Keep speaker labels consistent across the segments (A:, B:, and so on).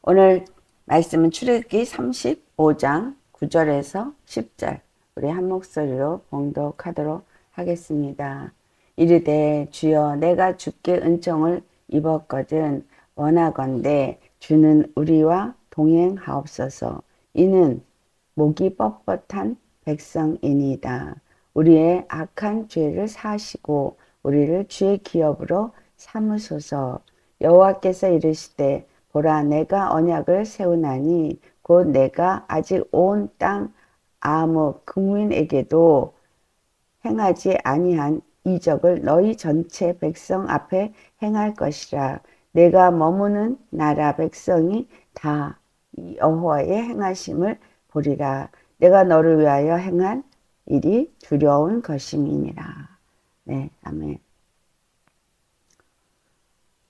A: 오늘 말씀은 출애굽기 35장 9절에서 10절 우리 한 목소리로 봉독하도록 하겠습니다. 이르되 주여 내가 주께 은총을 입었거든 원하건대 주는 우리와 동행하옵소서. 이는 목이 뻣뻣한 백성이니이다. 우리의 악한 죄를 사하시고 우리를 주의 기업으로 삼으소서. 여호와께서 이르시되 보라 내가 언약을 세우나니 곧 내가 아직 온 땅 아무 국민에게도 행하지 아니한 이적을 너희 전체 백성 앞에 행할 것이라. 내가 머무는 나라 백성이 다 여호와의 행하심을 보리라. 내가 너를 위하여 행한 일이 두려운 것임이니라. 네, 아멘.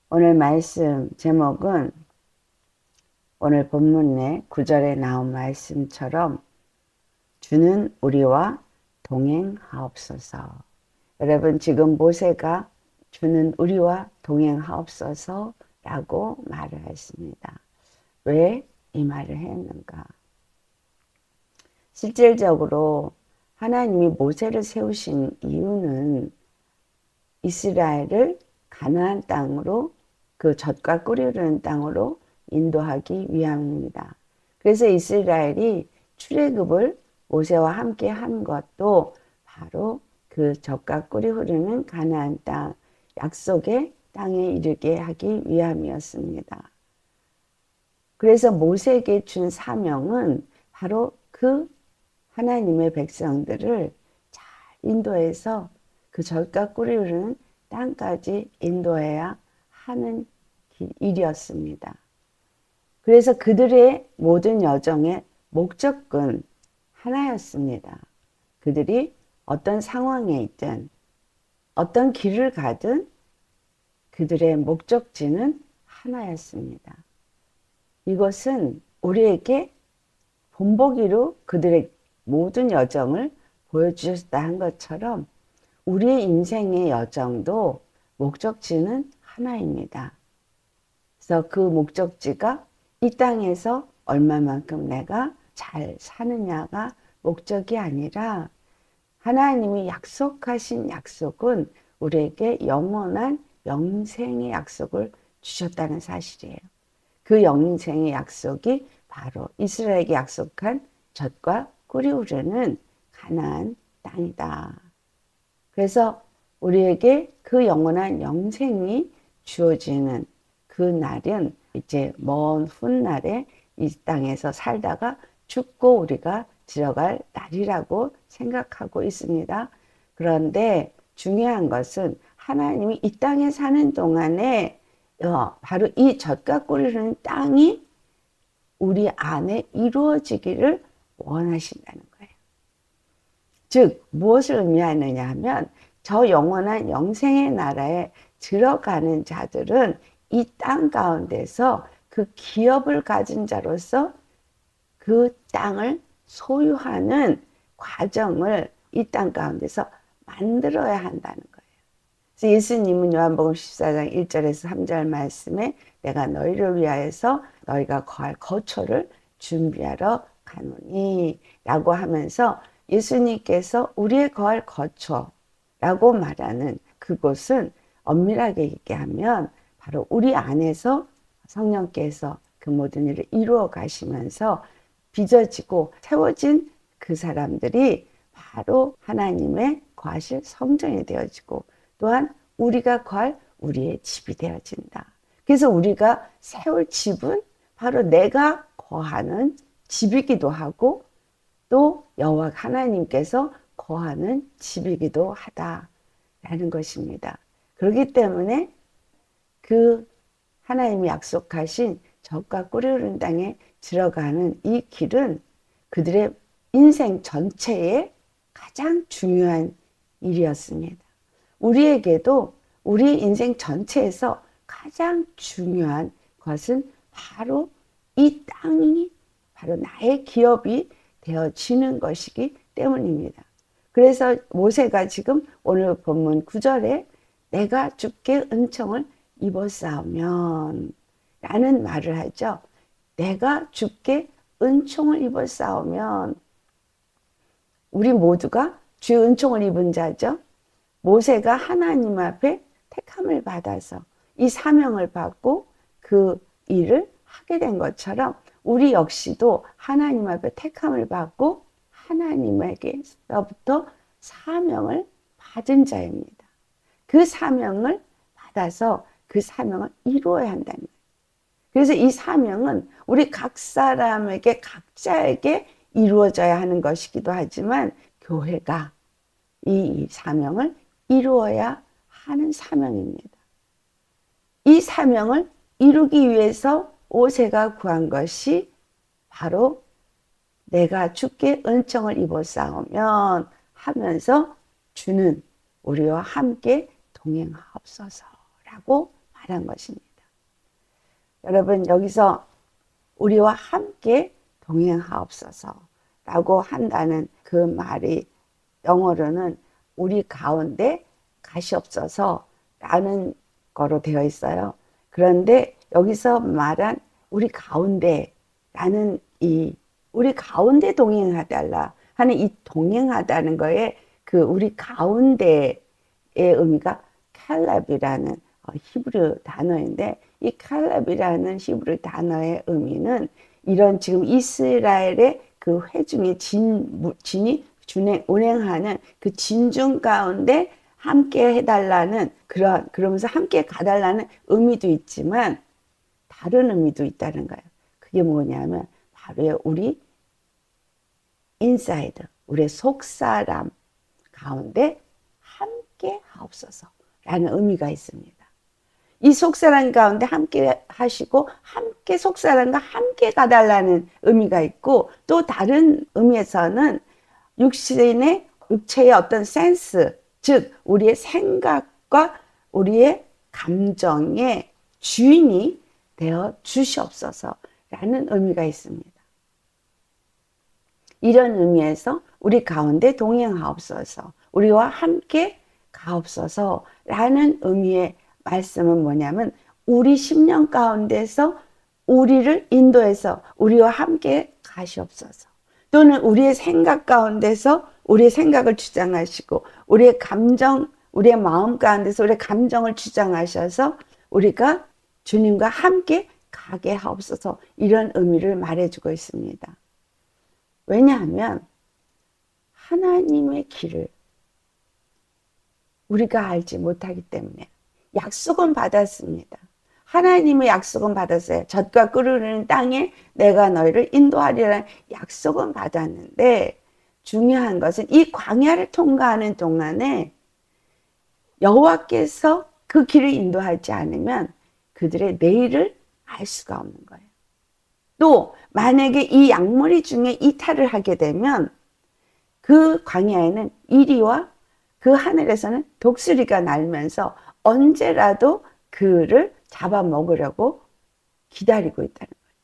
A: 오늘 말씀 제목은 오늘 본문의 9절에 나온 말씀처럼 주는 우리와 동행하옵소서. 여러분, 지금 모세가 주는 우리와 동행하옵소서 라고 말을 했습니다. 왜 이 말을 했는가? 실질적으로 하나님이 모세를 세우신 이유는 이스라엘을 가나안 땅으로, 그 젖과 꿀이 흐르는 땅으로 인도하기 위함입니다. 그래서 이스라엘이 출애굽을 모세와 함께 한 것도 바로 그 젖과 꿀이 흐르는 가나안 땅, 약속의 땅에 이르게 하기 위함이었습니다. 그래서 모세에게 준 사명은 바로 그 하나님의 백성들을 잘 인도해서 그 젖과 꿀이 흐르는 땅까지 인도해야 하는 일이었습니다. 그래서 그들의 모든 여정의 목적은 하나였습니다. 그들이 어떤 상황에 있든 어떤 길을 가든 그들의 목적지는 하나였습니다. 이것은 우리에게 본보기로 그들의 모든 여정을 보여주셨다 한 것처럼 우리의 인생의 여정도 목적지는 하나입니다. 그래서 그 목적지가 이 땅에서 얼마만큼 내가 잘 사느냐가 목적이 아니라 하나님이 약속하신 약속은 우리에게 영원한 영생의 약속을 주셨다는 사실이에요. 그 영생의 약속이 바로 이스라엘에게 약속한 젖과 꿀이 흐르는 가나안 땅이다. 그래서 우리에게 그 영원한 영생이 주어지는 그 날은 이제 먼 훗날에 이 땅에서 살다가 죽고 우리가 들어갈 날이라고 생각하고 있습니다. 그런데 중요한 것은 하나님이 이 땅에 사는 동안에 바로 이 젖과 꿀이 흐르는 땅이 우리 안에 이루어지기를 원하신다는 거예요. 즉 무엇을 의미하느냐 하면 저 영원한 영생의 나라에 들어가는 자들은 이 땅 가운데서 그 기업을 가진 자로서 그 땅을 소유하는 과정을 이 땅 가운데서 만들어야 한다는 거예요. 그래서 예수님은 요한복음 14장 1절에서 3절 말씀에 내가 너희를 위하여서 너희가 거할 거처를 준비하러 가노니 라고 하면서 예수님께서 우리의 거할 거처라고 말하는 그곳은 엄밀하게 얘기하면 바로 우리 안에서 성령께서 그 모든 일을 이루어 가시면서 빚어지고 세워진 그 사람들이 바로 하나님의 거하실 성전이 되어지고 또한 우리가 거할 우리의 집이 되어진다. 그래서 우리가 세울 집은 바로 내가 거하는 집이기도 하고 또 여호와 하나님께서 거하는 집이기도 하다라는 것입니다. 그렇기 때문에 그 하나님이 약속하신 젖과 꿀이 흐르는 땅에 들어가는 이 길은 그들의 인생 전체에 가장 중요한 일이었습니다. 우리에게도 우리 인생 전체에서 가장 중요한 것은 바로 이 땅이 바로 나의 기업이 되어지는 것이기 때문입니다. 그래서 모세가 지금 오늘 본문 9절에 내가 주께 은총을 입었사오면 라는 말을 하죠. 내가 주께 은총을 입어 싸우면 우리 모두가 주의 은총을 입은 자죠. 모세가 하나님 앞에 택함을 받아서 이 사명을 받고 그 일을 하게 된 것처럼 우리 역시도 하나님 앞에 택함을 받고 하나님에게서부터 사명을 받은 자입니다. 그 사명을 받아서 그 사명을 이루어야 한다는 거예요. 그래서 이 사명은 우리 각 사람에게 각자에게 이루어져야 하는 것이기도 하지만 교회가 이 사명을 이루어야 하는 사명입니다. 이 사명을 이루기 위해서 모세가 구한 것이 바로 내가 주께 은총을 입어 싸우면 하면서 주는 우리와 함께 동행하옵소서라고 말한 것입니다. 여러분, 여기서 우리와 함께 동행하옵소서라고 한다는 그 말이 영어로는 우리 가운데 가시옵소서라는 거로 되어 있어요. 그런데 여기서 말한 우리 가운데라는 이 우리 가운데 동행하달라 하는 이 동행하다는 거에 그 우리 가운데의 의미가 칼렙이라는 히브리 단어인데 이 칼렙이라는 히브리 단어의 의미는 이런 지금 이스라엘의 그 회중의 진이 운행하는 그 진중 가운데 함께 해달라는 그러면서 함께 가달라는 의미도 있지만 다른 의미도 있다는 거예요. 그게 뭐냐면 바로 우리 인사이드, 우리의 속사람 가운데 함께 하옵소서라는 의미가 있습니다. 이 속사람 가운데 함께 하시고 함께 속사람과 함께 가달라는 의미가 있고 또 다른 의미에서는 육체의 어떤 센스, 즉 우리의 생각과 우리의 감정의 주인이 되어 주시옵소서라는 의미가 있습니다. 이런 의미에서 우리 가운데 동행하옵소서, 우리와 함께 가옵소서라는 의미의 말씀은 뭐냐면 우리 심령 가운데서 우리를 인도해서 우리와 함께 가시옵소서. 또는 우리의 생각 가운데서 우리의 생각을 주장하시고 우리의 감정, 우리의 마음 가운데서 우리의 감정을 주장하셔서 우리가 주님과 함께 가게 하옵소서 이런 의미를 말해주고 있습니다. 왜냐하면 하나님의 길을 우리가 알지 못하기 때문에 약속은 받았습니다. 하나님의 약속은 받았어요. 젖과 꿀 흐르는 땅에 내가 너희를 인도하리라는 약속은 받았는데 중요한 것은 이 광야를 통과하는 동안에 여호와께서 그 길을 인도하지 않으면 그들의 내일을 알 수가 없는 거예요. 또 만약에 이 약물이 중에 이탈을 하게 되면 그 광야에는 이리와 그 하늘에서는 독수리가 날면서 언제라도 그를 잡아먹으려고 기다리고 있다는 거예요.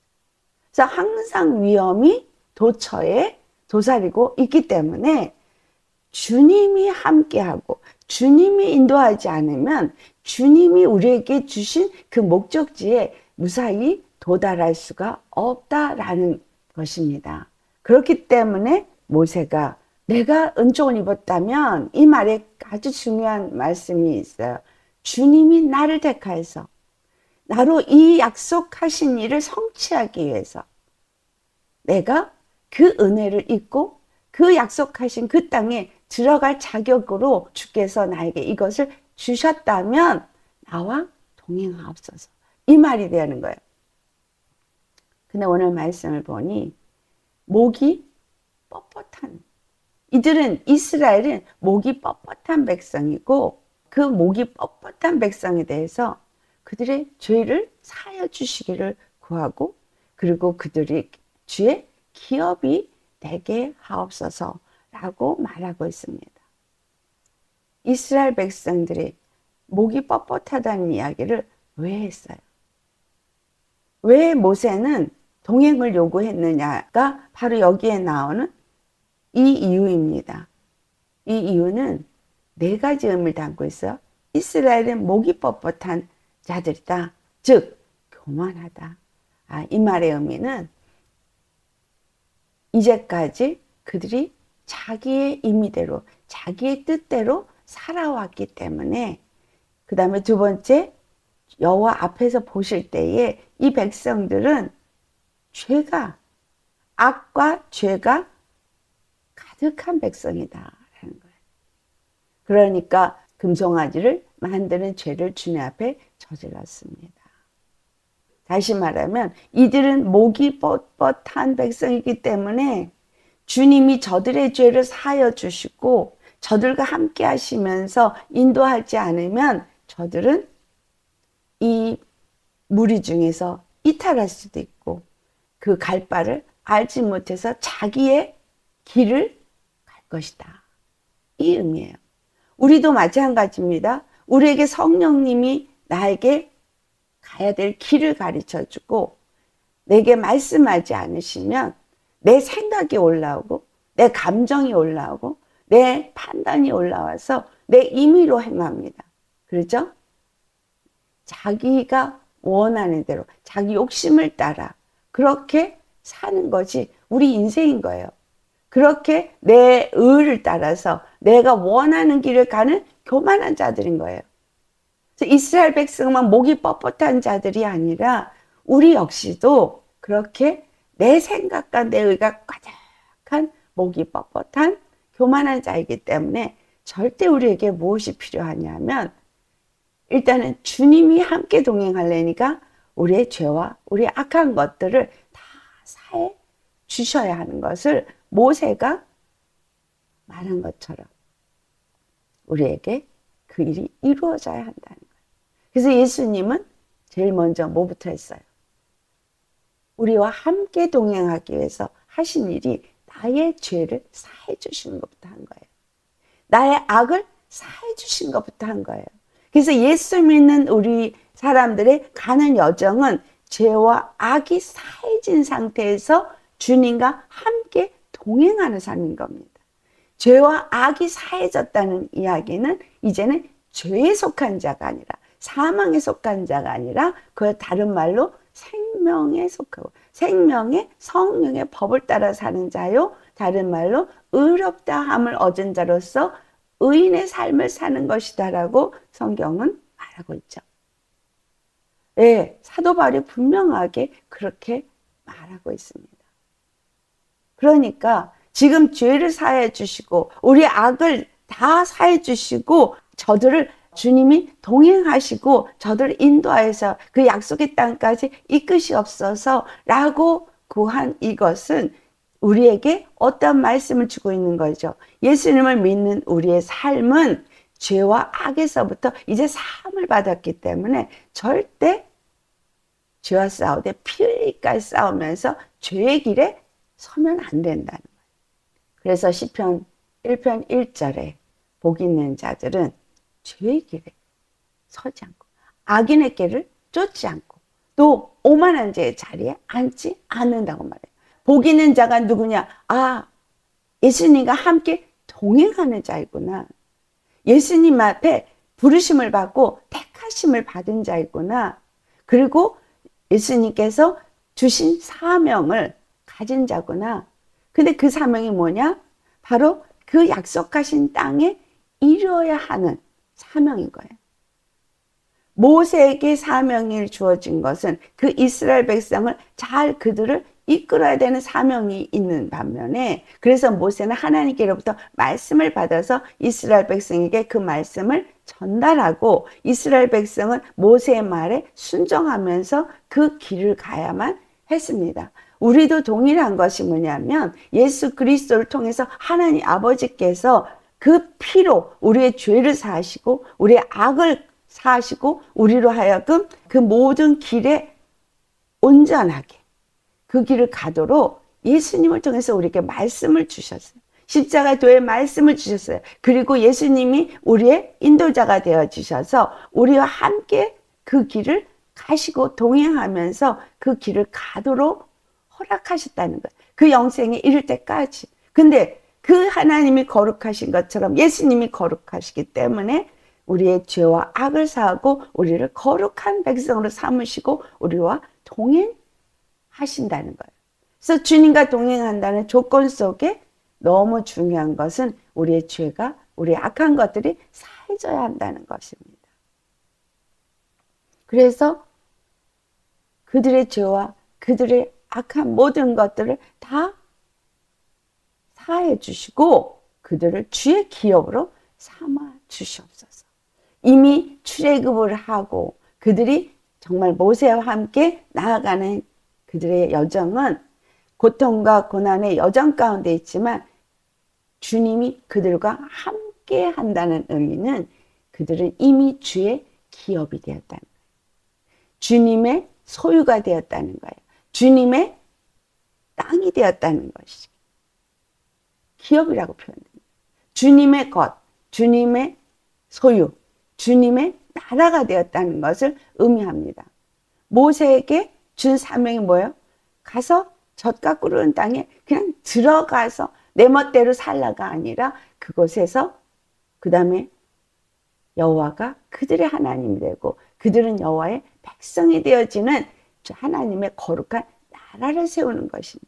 A: 그래서 항상 위험이 도처에 도사리고 있기 때문에 주님이 함께하고 주님이 인도하지 않으면 주님이 우리에게 주신 그 목적지에 무사히 도달할 수가 없다라는 것입니다. 그렇기 때문에 모세가 내가 은총을 입었다면 이 말에 아주 중요한 말씀이 있어요. 주님이 나를 택하여서 나로 이 약속하신 일을 성취하기 위해서 내가 그 은혜를 입고 그 약속하신 그 땅에 들어갈 자격으로 주께서 나에게 이것을 주셨다면 나와 동행하옵소서. 이 말이 되는 거예요. 근데 오늘 말씀을 보니 목이 뻣뻣한 이스라엘은 목이 뻣뻣한 백성이고 그 목이 뻣뻣한 백성에 대해서 그들의 죄를 사하여 주시기를 구하고 그리고 그들이 주의 기업이 되게 하옵소서라고 말하고 있습니다. 이스라엘 백성들이 목이 뻣뻣하다는 이야기를 왜 했어요? 왜 모세는 동행을 요구했느냐가 바로 여기에 나오는 이 이유입니다. 이 이유는 네 가지 의미를 담고 있어요. 이스라엘은 목이 뻣뻣한 자들이다. 즉 교만하다. 이 말의 의미는 이제까지 그들이 자기의 임의대로, 자기의 뜻대로 살아왔기 때문에, 그 다음에 두 번째, 여호와 앞에서 보실 때에 이 백성들은 죄가, 악과 죄가 가득한 백성이다라는 거예요. 그러니까 금송아지를 만드는 죄를 주님 앞에 저질렀습니다. 다시 말하면 이들은 목이 뻣뻣한 백성이기 때문에 주님이 저들의 죄를 사하여 주시고 저들과 함께 하시면서 인도하지 않으면 저들은 이 무리 중에서 이탈할 수도 있고 그 갈 바를 알지 못해서 자기의 길을 갈 것이다. 이 의미예요. 우리도 마찬가지입니다. 우리에게 성령님이 나에게 가야 될 길을 가르쳐 주고 내게 말씀하지 않으시면 내 생각이 올라오고 내 감정이 올라오고 내 판단이 올라와서 내 임의로 행합니다. 그렇죠? 자기가 원하는 대로 자기 욕심을 따라 그렇게 사는 것이 우리 인생인 거예요. 그렇게 내 의를 따라서 내가 원하는 길을 가는 교만한 자들인 거예요. 그래서 이스라엘 백성만 목이 뻣뻣한 자들이 아니라 우리 역시도 그렇게 내 생각과 내 의가 가득한 목이 뻣뻣한 교만한 자이기 때문에 절대 우리에게 무엇이 필요하냐면 일단은 주님이 함께 동행하려니까 우리의 죄와 우리의 악한 것들을 다 사해 주셔야 하는 것을 모세가 말한 것처럼 우리에게 그 일이 이루어져야 한다는 거예요. 그래서 예수님은 제일 먼저 뭐부터 했어요? 우리와 함께 동행하기 위해서 하신 일이 나의 죄를 사해 주시는 것부터 한 거예요. 나의 악을 사해 주신 것부터 한 거예요. 그래서 예수 믿는 우리 사람들의 가는 여정은 죄와 악이 사해진 상태에서 주님과 함께 동행하는 삶인 겁니다. 죄와 악이 사해졌다는 이야기는 이제는 죄에 속한 자가 아니라 사망에 속한 자가 아니라 그 다른 말로 생명에 속하고 생명의 성령의 법을 따라 사는 자요. 다른 말로 의롭다 함을 얻은 자로서 의인의 삶을 사는 것이다라고 성경은 말하고 있죠. 네, 사도 바울이 분명하게 그렇게 말하고 있습니다. 그러니까 지금 죄를 사해 주시고 우리의 악을 다 사해 주시고 저들을 주님이 동행하시고 저들을 인도하여서 그 약속의 땅까지 이끄시옵소서 라고 구한 이것은 우리에게 어떤 말씀을 주고 있는 거죠. 예수님을 믿는 우리의 삶은 죄와 악에서부터 이제 사함을 받았기 때문에 절대 죄와 싸우되 피 흘리기까지 싸우면서 죄의 길에 서면 안 된다는 거예요. 그래서 시편 1편 1절에 복 있는 자들은 죄의 길에 서지 않고 악인의 길을 쫓지 않고 또 오만한 자의 자리에 앉지 않는다고 말해요. 복 있는 자가 누구냐? 예수님과 함께 동행하는 자이구나. 예수님 앞에 부르심을 받고 택하심을 받은 자이구나. 그리고 예수님께서 주신 사명을 가진 자구나. 근데 그 사명이 뭐냐? 바로 그 약속하신 땅에 이루어야 하는 사명인 거예요. 모세에게 사명이 주어진 것은 그 이스라엘 백성을 잘 그들을 이끌어야 되는 사명이 있는 반면에 그래서 모세는 하나님께로부터 말씀을 받아서 이스라엘 백성에게 그 말씀을 전달하고 이스라엘 백성은 모세의 말에 순종하면서 그 길을 가야만 했습니다. 우리도 동일한 것이 뭐냐면 예수 그리스도를 통해서 하나님 아버지께서 그 피로 우리의 죄를 사하시고 우리의 악을 사하시고 우리로 하여금 그 모든 길에 온전하게 그 길을 가도록 예수님을 통해서 우리에게 말씀을 주셨어요. 십자가 도의 말씀을 주셨어요. 그리고 예수님이 우리의 인도자가 되어 주셔서 우리와 함께 그 길을 가시고 동행하면서 그 길을 가도록 허락하셨다는 거예요. 그 영생에 이를 때까지. 근데 그 하나님이 거룩하신 것처럼 예수님이 거룩하시기 때문에 우리의 죄와 악을 사하고 우리를 거룩한 백성으로 삼으시고 우리와 동행하시는 하신다는 거예요. 그래서 주님과 동행한다는 조건 속에 너무 중요한 것은 우리의 죄가, 우리의 악한 것들이 사해져야 한다는 것입니다. 그래서 그들의 죄와 그들의 악한 모든 것들을 다 사해 주시고 그들을 주의 기업으로 삼아 주시옵소서. 이미 출애굽을 하고 그들이 정말 모세와 함께 나아가는 그들의 여정은 고통과 고난의 여정 가운데 있지만 주님이 그들과 함께 한다는 의미는 그들은 이미 주의 기업이 되었다는 거예요. 주님의 소유가 되었다는 거예요. 주님의 땅이 되었다는 것이 기업이라고 표현됩니다. 주님의 것, 주님의 소유, 주님의 나라가 되었다는 것을 의미합니다. 모세에게 준 사명이 뭐예요? 가서 젖과 꿀은 땅에 그냥 들어가서 내 멋대로 살라가 아니라 그곳에서 그 다음에 여호와가 그들의 하나님이 되고 그들은 여호와의 백성이 되어지는 하나님의 거룩한 나라를 세우는 것입니다.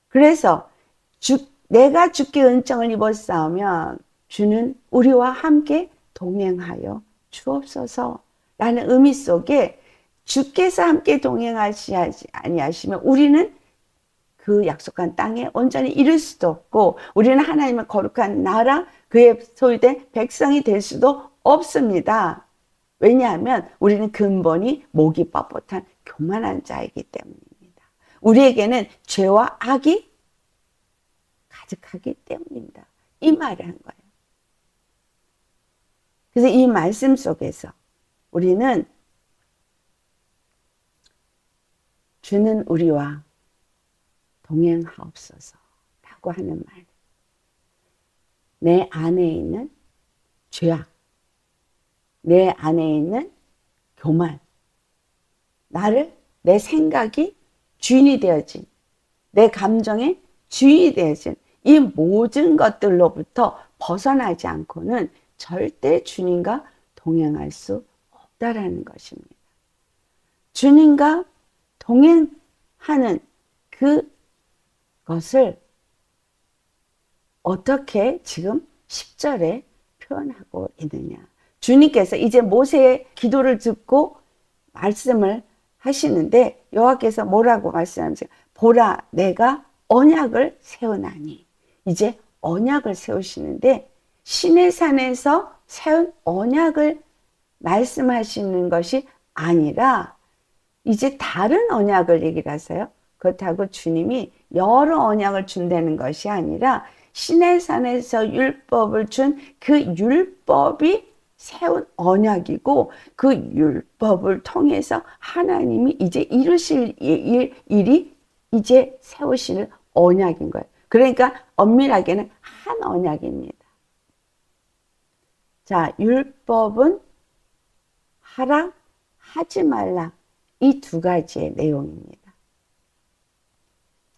A: 그래서 내가 주께 은총을 입었사오면 주는 우리와 함께 동행하여 주옵소서 라는 의미 속에 주께서 함께 동행하시 아니하시면 우리는 그 약속한 땅에 온전히 이룰 수도 없고 우리는 하나님의 거룩한 나라 그의 소유된 백성이 될 수도 없습니다. 왜냐하면 우리는 근본이 목이 뻣뻣한 교만한 자이기 때문입니다. 우리에게는 죄와 악이 가득하기 때문입니다. 이 말을 한 거예요. 그래서 이 말씀 속에서 우리는 주는 우리와 동행하옵소서 라고 하는 말. 내 안에 있는 죄악, 내 안에 있는 교만, 내 생각이 주인이 되어진, 내 감정의 주인이 되어진 이 모든 것들로부터 벗어나지 않고는 절대 주님과 동행할 수 없다라는 것입니다. 주님과 동행하는 그것을 어떻게 지금 10절에 표현하고 있느냐. 주님께서 이제 모세의 기도를 듣고 말씀을 하시는데 여호와께서 뭐라고 말씀하세요? 보라 내가 언약을 세우나니. 이제 언약을 세우시는데 시내산에서 세운 언약을 말씀하시는 것이 아니라 이제 다른 언약을 얘기를 하세요. 그렇다고 주님이 여러 언약을 준다는 것이 아니라 시내산에서 율법을 준 그 율법이 세운 언약이고 그 율법을 통해서 하나님이 이제 이루실 일이 이제 세우실 언약인 거예요. 그러니까 엄밀하게는 한 언약입니다. 자, 율법은 하라, 하지 말라 이 두 가지의 내용입니다.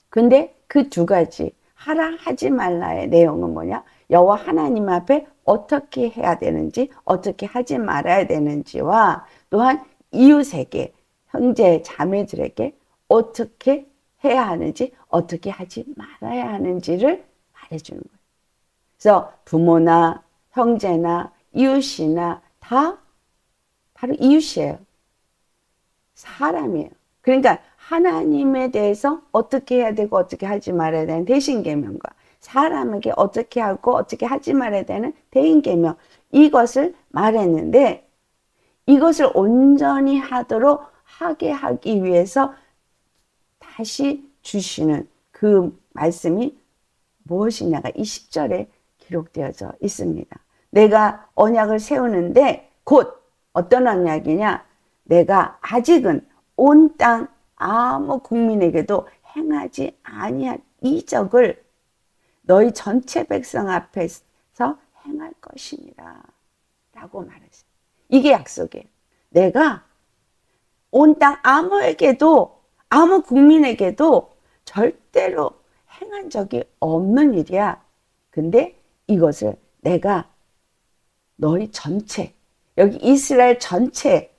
A: 근데 그 두 가지 하라, 하지 말라의 내용은 뭐냐? 여호와 하나님 앞에 어떻게 해야 되는지 어떻게 하지 말아야 되는지와 또한 이웃에게 형제 자매들에게 어떻게 해야 하는지 어떻게 하지 말아야 하는지를 말해주는 거예요. 그래서 부모나 형제나 이웃이나 다 바로 이웃이에요. 사람이에요. 그러니까 하나님에 대해서 어떻게 해야 되고 어떻게 하지 말아야 되는 대신계명과 사람에게 어떻게 하고 어떻게 하지 말아야 되는 대인계명 이것을 말했는데 이것을 온전히 하게 하기 위해서 다시 주시는 그 말씀이 무엇이냐가 이 10절에 기록되어져 있습니다. 내가 언약을 세우는데 곧 어떤 언약이냐? 내가 아직은 온 땅 아무 국민에게도 행하지 아니한 이적을 너희 전체 백성 앞에서 행할 것이니라 라고 말했어요. 이게 약속이에요. 내가 온 땅 아무 국민에게도 절대로 행한 적이 없는 일이야. 근데 이것을 내가 너희 전체 여기 이스라엘 전체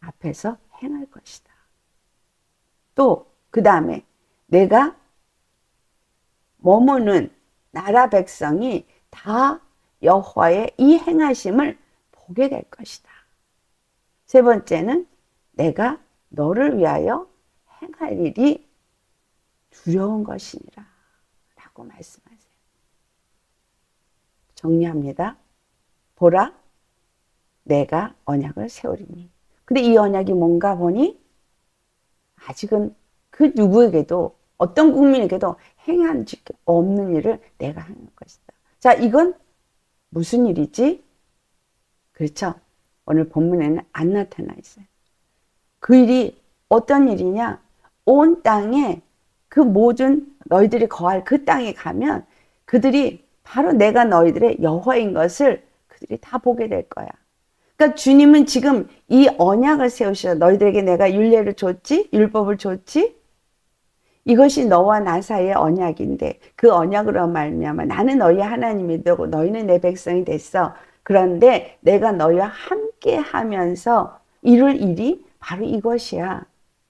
A: 앞에서 행할 것이다 또 그 다음에 내가 머무는 나라 백성이 다 여호와의 이 행하심을 보게 될 것이다. 세 번째는 내가 너를 위하여 행할 일이 두려운 것이니라 라고 말씀하세요. 정리합니다. 보라, 내가 언약을 세우리니. 근데 이 언약이 뭔가 보니 아직은 그 누구에게도 어떤 국민에게도 행한 적 없는 일을 내가 하는 것이다. 자, 이건 무슨 일이지? 그렇죠? 오늘 본문에는 안 나타나 있어요. 그 일이 어떤 일이냐? 온 땅에 그 모든 너희들이 거할 그 땅에 가면 그들이 바로 내가 너희들의 여호와인 것을 그들이 다 보게 될 거야. 그러니까 주님은 지금 이 언약을 세우셔. 너희들에게 내가 율례를 줬지? 율법을 줬지? 이것이 너와 나 사이의 언약인데 그 언약으로 말미암아 나는 너희 하나님이 되고 너희는 내 백성이 됐어. 그런데 내가 너희와 함께 하면서 이룰 일이 바로 이것이야.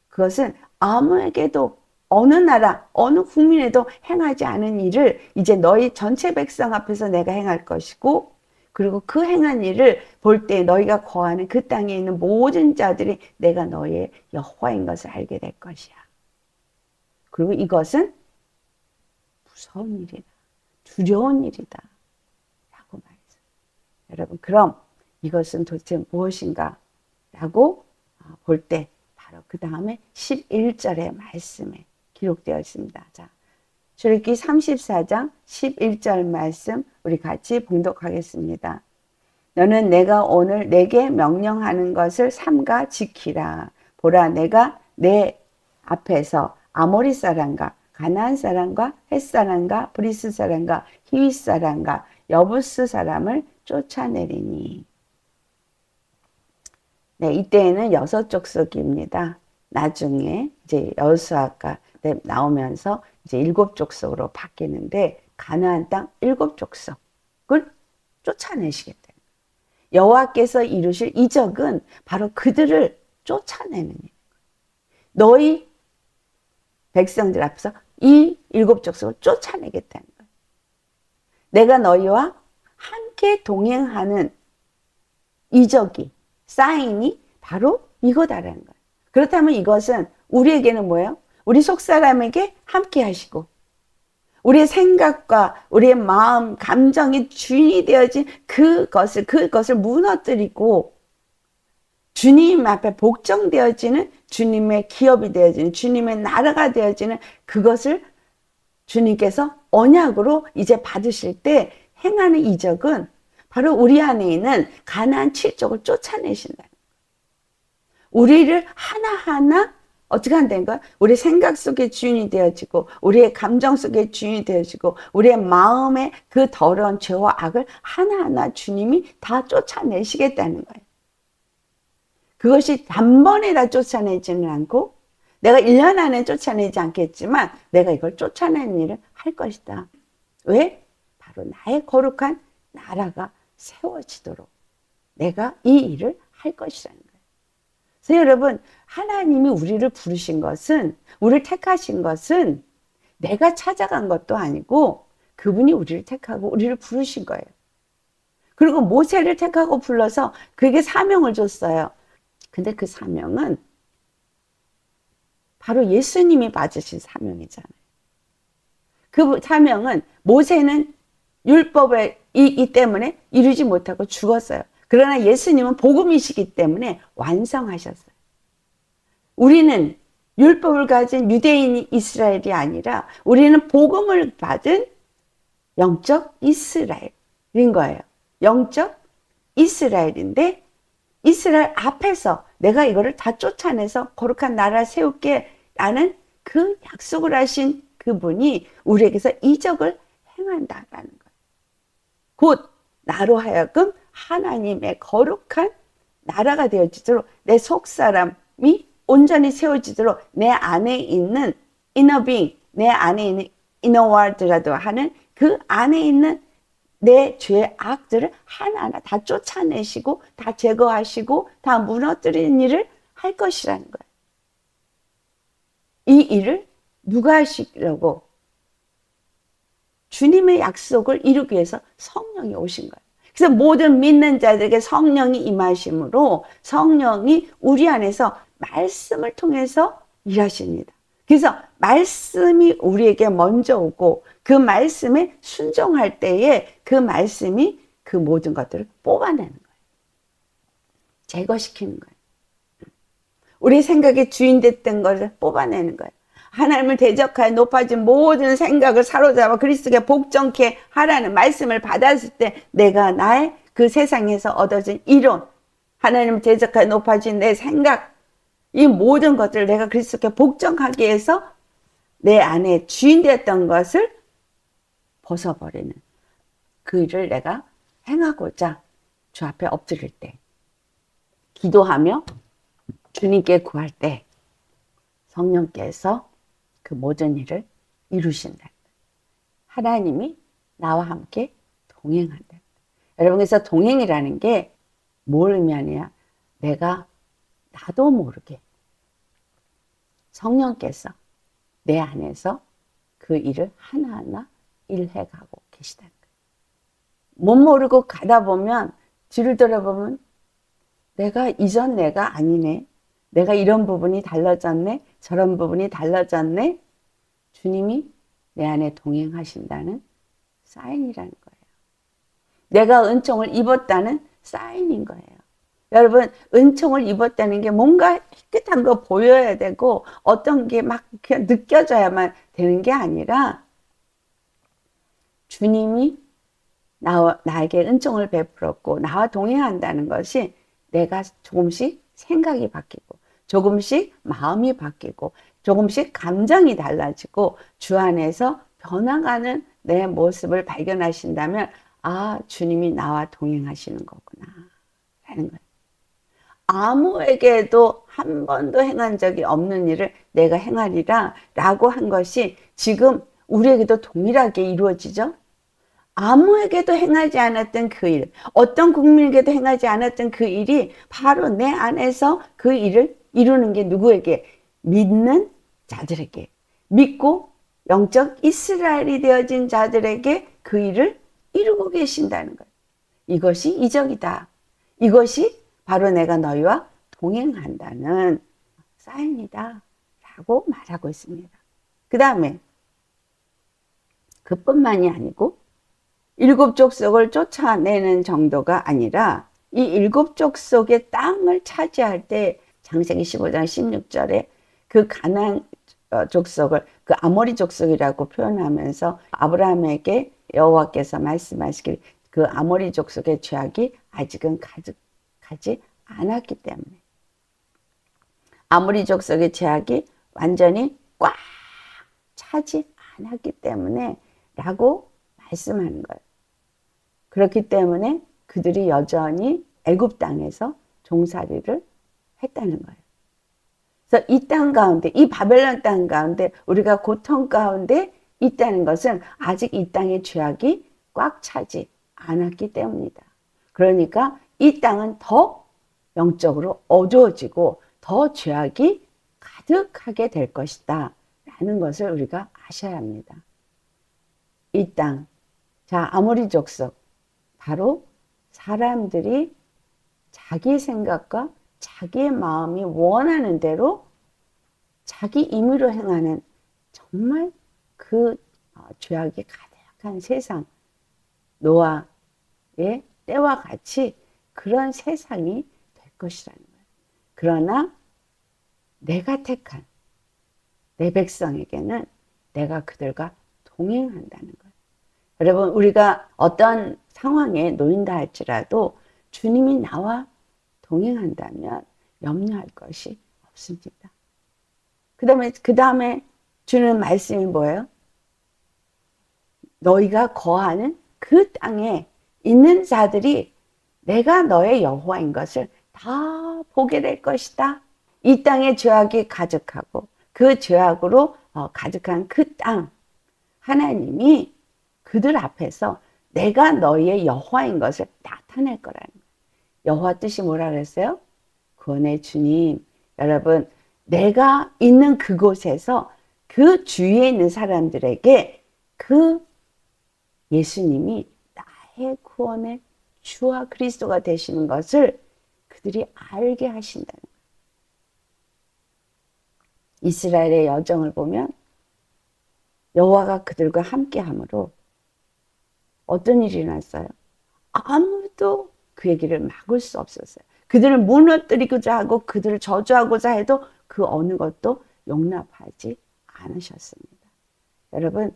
A: 그것은 아무에게도 어느 나라, 어느 국민에도 행하지 않은 일을 이제 너희 전체 백성 앞에서 내가 행할 것이고, 그리고 그 행한 일을 볼 때 너희가 거하는 그 땅에 있는 모든 자들이 내가 너희의 여호와인 것을 알게 될 것이야. 그리고 이것은 무서운 일이다. 두려운 일이다. 라고 말했어요. 여러분, 그럼 이것은 도대체 무엇인가? 라고 볼 때 바로 그 다음에 11절의 말씀에 기록되어 있습니다. 자, 출애굽기 34장 11절 말씀 우리 같이 봉독하겠습니다. 너는 내가 오늘 내게 명령하는 것을 삼가 지키라. 보라, 내가 내 앞에서 아모리 사람과 가나안 사람과 헷 사람과 브리스 사람과 히윗 사람과 여부스 사람을 쫓아내리니. 네, 이때에는 6족속입니다. 나중에 이제 여호수아가 나오면서 이제 7족속으로 바뀌는데 가나안 땅 7족속을 쫓아내시겠다. 여호와께서 이루실 이적은 바로 그들을 쫓아내는 일. 너희 백성들 앞에서 이 7족속을 쫓아내겠다는 거예요. 내가 너희와 함께 동행하는 이적이, 사인이 바로 이거다라는 거예요. 그렇다면 이것은 우리에게는 뭐예요? 우리 속사람에게 함께 하시고 우리의 생각과 우리의 마음, 감정이 주인이 되어진 그것을 무너뜨리고 주님 앞에 복종되어지는, 주님의 기업이 되어지는, 주님의 나라가 되어지는 그것을 주님께서 언약으로 이제 받으실 때 행하는 이적은 바로 우리 안에 있는 가나안 7족을 쫓아내신다. 우리를 하나하나 어떻게 한다는 거야? 우리 생각 속에 주인이 되어지고 우리의 감정 속에 주인이 되어지고 우리의 마음의 그 더러운 죄와 악을 하나하나 주님이 다 쫓아내시겠다는 거예요. 그것이 단번에 다 쫓아내지는 않고 내가 1년 안에 쫓아내지 않겠지만 내가 이걸 쫓아내는 일을 할 것이다. 왜? 바로 나의 거룩한 나라가 세워지도록 내가 이 일을 할 것이라는 거예요. 그래서 여러분, 하나님이 우리를 부르신 것은, 우리를 택하신 것은 내가 찾아간 것도 아니고 그분이 우리를 택하고 우리를 부르신 거예요. 그리고 모세를 택하고 불러서 그에게 사명을 줬어요. 근데 그 사명은 바로 예수님이 받으신 사명이잖아요. 그 사명은 모세는 율법의 이 때문에 이루지 못하고 죽었어요. 그러나 예수님은 복음이시기 때문에 완성하셨어요. 우리는 율법을 가진 유대인 이스라엘이 아니라 우리는 복음을 받은 영적 이스라엘인 거예요. 영적 이스라엘인데 이스라엘 앞에서 내가 이거를 다 쫓아내서 거룩한 나라 세울게 라는 그 약속을 하신 그분이 우리에게서 이적을 행한다라는 거예요. 곧 나로 하여금 하나님의 거룩한 나라가 되어지도록 내 속사람이 온전히 세워지도록 내 안에 있는 inner being, 내 안에 있는 inner world라도 하는 그 안에 있는 내 죄의 악들을 하나하나 다 쫓아내시고 다 제거하시고 다 무너뜨리는 일을 할 것이라는 거예요. 이 일을 누가 하시려고? 주님의 약속을 이루기 위해서 성령이 오신 거예요. 그래서 모든 믿는 자들에게 성령이 임하심으로 성령이 우리 안에서 말씀을 통해서 일하십니다. 그래서 말씀이 우리에게 먼저 오고 그 말씀에 순종할 때에 그 말씀이 그 모든 것들을 뽑아내는 거예요. 제거시키는 거예요. 우리 생각의 주인 됐던 것을 뽑아내는 거예요. 하나님을 대적하여 높아진 모든 생각을 사로잡아 그리스도께 복종케 하라는 말씀을 받았을 때 내가 나의 그 세상에서 얻어진 이론, 하나님을 대적하여 높아진 내 생각, 이 모든 것들을 내가 그리스도께 복종하기 위해서 내 안에 주인 되었던 것을 벗어버리는 그 일을 내가 행하고자 주 앞에 엎드릴 때, 기도하며 주님께 구할 때 성령께서 그 모든 일을 이루신다. 하나님이 나와 함께 동행한다. 여러분, 그래서 동행이라는 게 뭘 의미하냐? 내가 나도 모르게 성령께서 내 안에서 그 일을 하나하나 일해가고 계시다는 거예요. 못 모르고 가다 보면 뒤를 돌아보면 내가 이전 내가 아니네. 내가 이런 부분이 달라졌네. 저런 부분이 달라졌네. 주님이 내 안에 동행하신다는 사인이라는 거예요. 내가 은총을 입었다는 사인인 거예요. 여러분, 은총을 입었다는 게 뭔가 깨끗한 거 보여야 되고 어떤 게 막 그냥 느껴져야만 되는 게 아니라 주님이 나에게 은총을 베풀었고 나와 동행한다는 것이 내가 조금씩 생각이 바뀌고 조금씩 마음이 바뀌고 조금씩 감정이 달라지고 주 안에서 변화가는 내 모습을 발견하신다면 아, 주님이 나와 동행하시는 거구나 라는 거예요. 아무에게도 한 번도 행한 적이 없는 일을 내가 행하리라 라고 한 것이 지금 우리에게도 동일하게 이루어지죠. 아무에게도 행하지 않았던 그 일, 어떤 국민에게도 행하지 않았던 그 일이 바로 내 안에서 그 일을 이루는 게 누구에게? 믿는 자들에게, 믿고 영적 이스라엘이 되어진 자들에게 그 일을 이루고 계신다는 거예요. 이것이 이적이다. 이것이 바로 내가 너희와 동행한다는 사인이다 라고 말하고 있습니다. 그 다음에 그뿐만이 아니고 7 족속을 쫓아내는 정도가 아니라 이 7 족속의 땅을 차지할 때 창세기 15장 16절에 그 가나안 족속을 그 아모리 족속이라고 표현하면서 아브라함에게 여호와께서 말씀하시길 그 아모리 족속의 죄악이 아직은 가득하지 않았기 때문에 아모리 족속의 죄악이 완전히 꽉 차지 않았기 때문에 라고 말씀하는 거예요. 그렇기 때문에 그들이 여전히 애굽 땅에서 종살이를 했다는 거예요. 그래서 이 땅 가운데, 이 바벨론 땅 가운데 우리가 고통 가운데 있다는 것은 아직 이 땅의 죄악이 꽉 차지 않았기 때문이다. 그러니까 이 땅은 더 영적으로 어두워지고 더 죄악이 가득하게 될 것이다 라는 것을 우리가 아셔야 합니다. 이 땅, 자, 아모리 족속, 바로 사람들이 자기 생각과 자기의 마음이 원하는 대로 자기 임의로 행하는 정말 그 죄악이 가득한 세상, 노아의 때와 같이 그런 세상이 될 것이라는 거예요. 그러나 내가 택한 내 백성에게는 내가 그들과 동행한다는 거예요. 여러분, 우리가 어떤 상황에 놓인다 할지라도 주님이 나와 동행한다면 염려할 것이 없습니다. 그 다음에 주는 말씀이 뭐예요? 너희가 거하는 그 땅에 있는 자들이 내가 너의 여호와인 것을 다 보게 될 것이다. 이 땅에 죄악이 가득하고 그 죄악으로 가득한 그 땅, 하나님이 그들 앞에서 내가 너희의 여호와인 것을 나타낼 거라는 거예요. 여호와 뜻이 뭐라 그랬어요? 구원의 주님. 여러분, 내가 있는 그곳에서 그 주위에 있는 사람들에게 그 예수님이 나의 구원의 주와 그리스도가 되시는 것을 그들이 알게 하신다는 거예요. 이스라엘의 여정을 보면 여호와가 그들과 함께함으로 어떤 일이 일어났어요? 아무도 그의 길을 막을 수 없었어요. 그들을 무너뜨리고자 하고 그들을 저주하고자 해도 그 어느 것도 용납하지 않으셨습니다. 여러분,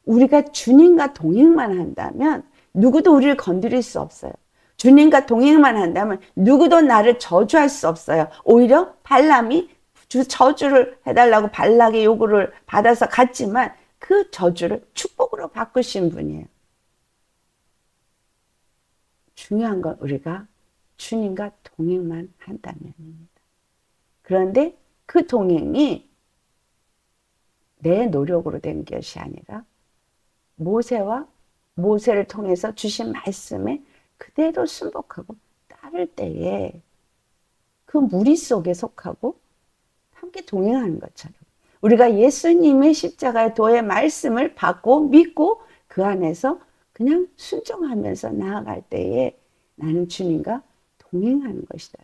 A: 우리가 주님과 동행만 한다면 누구도 우리를 건드릴 수 없어요. 주님과 동행만 한다면 누구도 나를 저주할 수 없어요. 오히려 발람이 저주를 해달라고 발락의 요구를 받아서 갔지만 그 저주를 축복으로 바꾸신 분이에요. 중요한 건 우리가 주님과 동행만 한다면입니다. 그런데 그 동행이 내 노력으로 된 것이 아니라 모세를 통해서 주신 말씀에 그대로 순복하고 따를 때에 그 무리 속에 속하고 함께 동행하는 것처럼 우리가 예수님의 십자가의 도의 말씀을 받고 믿고 그 안에서 그냥 순종하면서 나아갈 때에 나는 주님과 동행하는 것이다.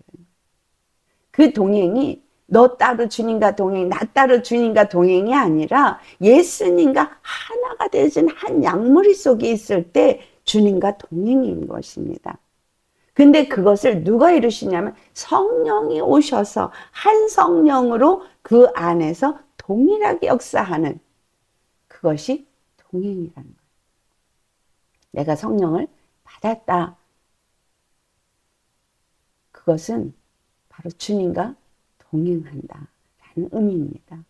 A: 그 동행이 너 따로 주님과 동행, 나 따로 주님과 동행이 아니라 예수님과 하나가 되신 한 양무리 속에 있을 때 주님과 동행인 것입니다. 근데 그것을 누가 이루시냐면 성령이 오셔서 한 성령으로 그 안에서 동일하게 역사하는 그것이 동행이라는 거예요. 내가 성령을 받았다. 그것은 바로 주님과 동행한다 라는 의미입니다.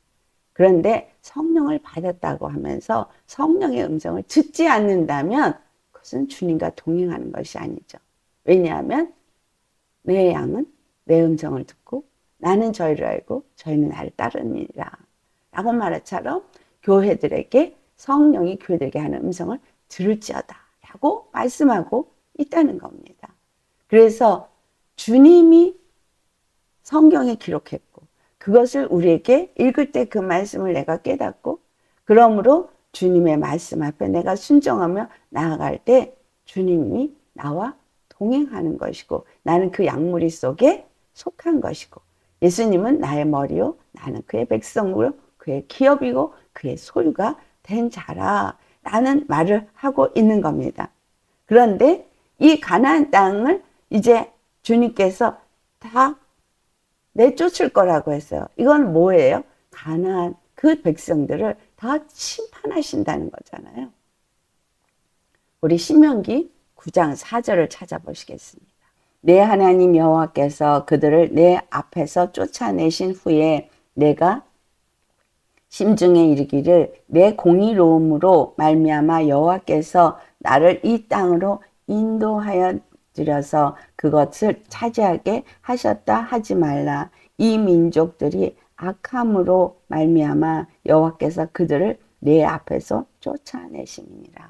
A: 그런데 성령을 받았다고 하면서 성령의 음성을 듣지 않는다면 그것은 주님과 동행하는 것이 아니죠. 왜냐하면 내 양은 내 음성을 듣고 나는 저희를 알고 저희는 나를 따르니라 라고 말처럼 교회들에게 성령이 교회들에게 하는 음성을 들을지어다 라고 말씀하고 있다는 겁니다. 그래서 주님이 성경에 기록했고 그것을 우리에게 읽을 때 그 말씀을 내가 깨닫고 그러므로 주님의 말씀 앞에 내가 순종하며 나아갈 때 주님이 나와 동행하는 것이고 나는 그 양무리 속에 속한 것이고 예수님은 나의 머리요 나는 그의 백성으로 그의 기업이고 그의 소유가 된 자라 라는 말을 하고 있는 겁니다. 그런데 이 가나안 땅을 이제 주님께서 다 내쫓을 거라고 했어요. 이건 뭐예요? 가나안 그 백성들을 다 심판하신다는 거잖아요. 우리 신명기 9장 4절을 찾아보시겠습니다. 내 하나님 여호와께서 그들을 내 앞에서 쫓아내신 후에 내가 심중에 이르기를 내 공의로움으로 말미암아 여호와께서 나를 이 땅으로 인도하여 들여서 그것을 차지하게 하셨다 하지 말라. 이 민족들이 악함으로 말미암아 여호와께서 그들을 내 앞에서 쫓아내심이니라.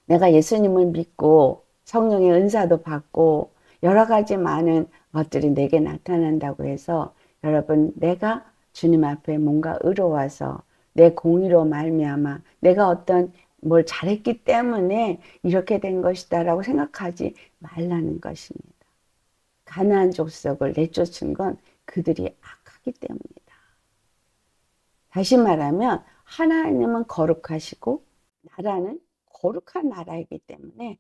A: 내가 예수님을 믿고 성령의 은사도 받고 여러 가지 많은 것들이 내게 나타난다고 해서 여러분 내가 주님 앞에 뭔가 의로워서 내 공의로 말미암아 내가 어떤 뭘 잘했기 때문에 이렇게 된 것이다 라고 생각하지 말라는 것입니다. 가나안 족속을 내쫓은 건 그들이 악하기 때문이다. 다시 말하면 하나님은 거룩하시고 나라는 거룩한 나라이기 때문에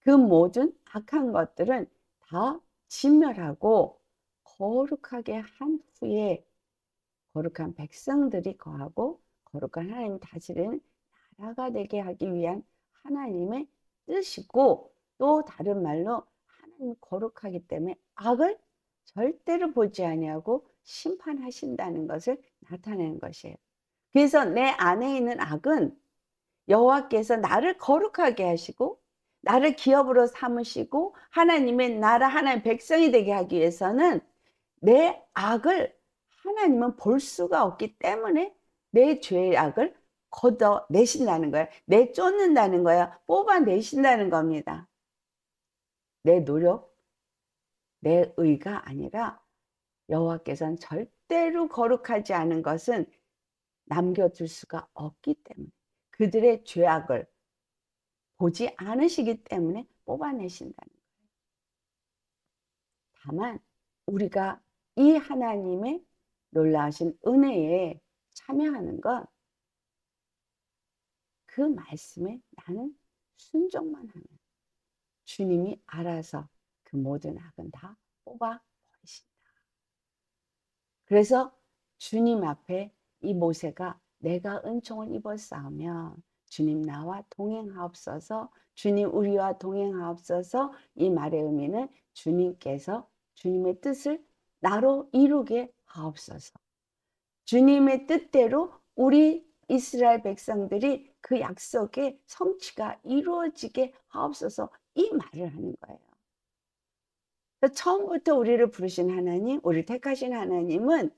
A: 그 모든 악한 것들은 다 진멸하고 거룩하게 한 후에 거룩한 백성들이 거하고 거룩한 하나님 다스리는 나라가 되게 하기 위한 하나님의 뜻이고 또 다른 말로 하나님 거룩하기 때문에 악을 절대로 보지 아니하고 심판하신다는 것을 나타내는 것이에요. 그래서 내 안에 있는 악은 여호와께서 나를 거룩하게 하시고 나를 기업으로 삼으시고 하나님의 나라 하나님의 백성이 되게 하기 위해서는 내 악을 하나님은 볼 수가 없기 때문에 내 죄의 악을 걷어내신다는 거예요. 내쫓는다는 거예요. 뽑아내신다는 겁니다. 내 노력, 내 의가 아니라 여호와께서는 절대로 거룩하지 않은 것은 남겨둘 수가 없기 때문에 그들의 죄악을 보지 않으시기 때문에 뽑아내신다는 거예요. 다만 우리가 이 하나님의 놀라우신 은혜에 참여하는 건 그 말씀에 나는 순종만 하면 주님이 알아서 그 모든 악은 다 뽑아버리신다. 그래서 주님 앞에 이 모세가 내가 은총을 입었사오면 주님 나와 동행하옵소서, 주님 우리와 동행하옵소서. 이 말의 의미는 주님께서 주님의 뜻을 나로 이루게 하옵소서. 주님의 뜻대로 우리 이스라엘 백성들이 그 약속의 성취가 이루어지게 하옵소서. 이 말을 하는 거예요. 처음부터 우리를 부르신 하나님, 우리를 택하신 하나님은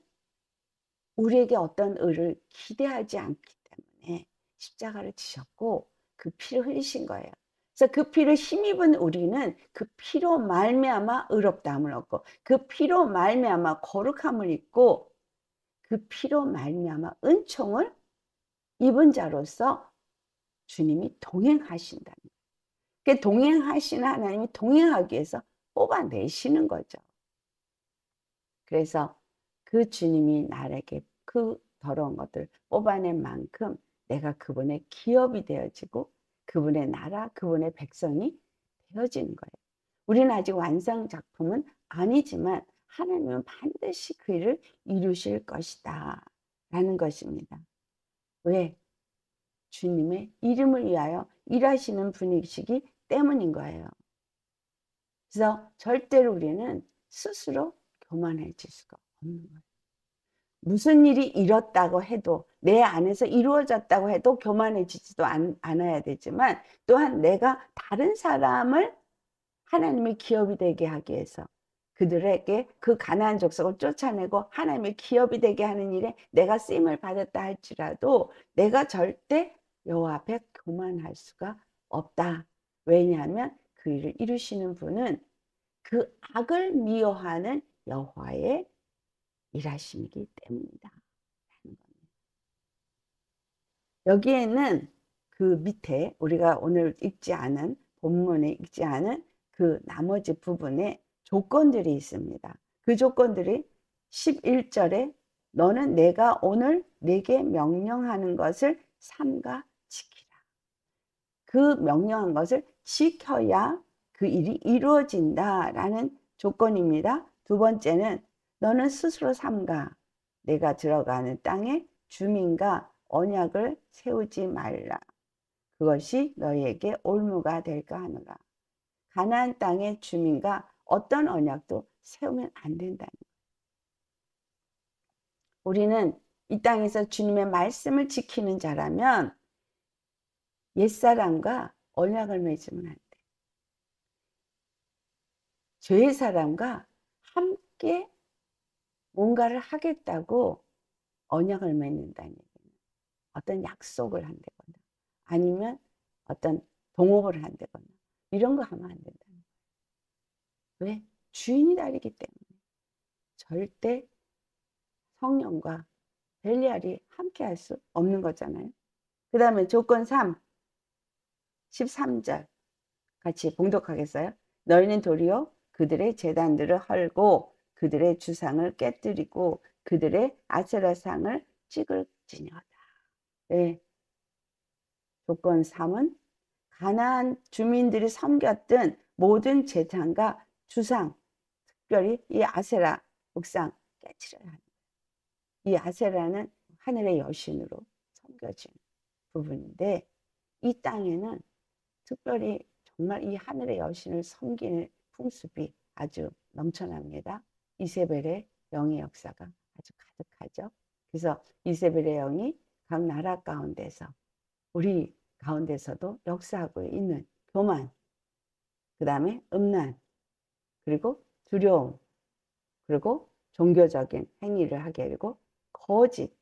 A: 우리에게 어떤 의를 기대하지 않기 때문에 십자가를 지셨고 그 피를 흘리신 거예요. 그래서 그 피를 힘입은 우리는 그 피로 말미암아 의롭다함을 얻고 그 피로 말미암아 거룩함을 입고 그 피로 말미암아 은총을 입은 자로서 주님이 동행하신다는 거예요. 그 동행하시는 하나님이 동행하기 위해서 뽑아내시는 거죠. 그래서 그 주님이 나에게 그 더러운 것들을 뽑아낸 만큼 내가 그분의 기업이 되어지고 그분의 나라, 그분의 백성이 되어지는 거예요. 우리는 아직 완성 작품은 아니지만 하나님은 반드시 그 일을 이루실 것이다 라는 것입니다. 왜? 주님의 이름을 위하여 일하시는 분이시기 때문인 거예요. 그래서 절대로 우리는 스스로 교만해질 수가 없는 거예요. 무슨 일이 이뤘다고 해도 내 안에서 이루어졌다고 해도 교만해지지도 않아야 되지만 또한 내가 다른 사람을 하나님의 기업이 되게 하기 위해서 그들에게 그 가나안 족속을 쫓아내고 하나님의 기업이 되게 하는 일에 내가 쓰임을 받았다 할지라도 내가 절대 여호와 앞에 교만할 수가 없다. 왜냐하면 그 일을 이루시는 분은 그 악을 미워하는 여호와의 일하심이기 때문이다. 여기에는 그 밑에 우리가 오늘 읽지 않은 본문에 읽지 않은 그 나머지 부분에 조건들이 있습니다. 그 조건들이 11절에 너는 내가 오늘 네게 명령하는 것을 삼가 지키라. 그 명령한 것을 지켜야 그 일이 이루어진다라는 조건입니다. 두 번째는 너는 스스로 삼가 내가 들어가는 땅에 주민과 언약을 세우지 말라. 그것이 너희에게 올무가 될까 하노라. 가나안 땅의 주민과 어떤 언약도 세우면 안 된다는 거예요. 우리는 이 땅에서 주님의 말씀을 지키는 자라면 옛사람과 언약을 맺으면 안 돼. 죄의 사람과 함께 뭔가를 하겠다고 언약을 맺는다는 얘기는 어떤 약속을 한다거나 아니면 어떤 동업을 한다거나 이런 거 하면 안 된다는 거예요. 왜? 주인이 다르기 때문에 절대 성령과 벨리알이 함께 할 수 없는 거잖아요. 그 다음에 조건 3, 13절 같이 봉독하겠어요? 너희는 도리어 그들의 제단들을 헐고 그들의 주상을 깨뜨리고 그들의 아세라상을 찍을지니어다. 네. 조건 3은 가나안 주민들이 섬겼던 모든 제단과 주상, 특별히 이 아세라 옥상 깨트려야 합니다. 이 아세라는 하늘의 여신으로 섬겨진 부분인데 이 땅에는 특별히 정말 이 하늘의 여신을 섬기는 풍습이 아주 넘쳐납니다. 이세벨의 영의 역사가 아주 가득하죠. 그래서 이세벨의 영이 각 나라 가운데서 우리 가운데서도 역사하고 있는 교만, 그 다음에 음란, 그리고 두려움, 그리고 종교적인 행위를 하게 되고 거짓.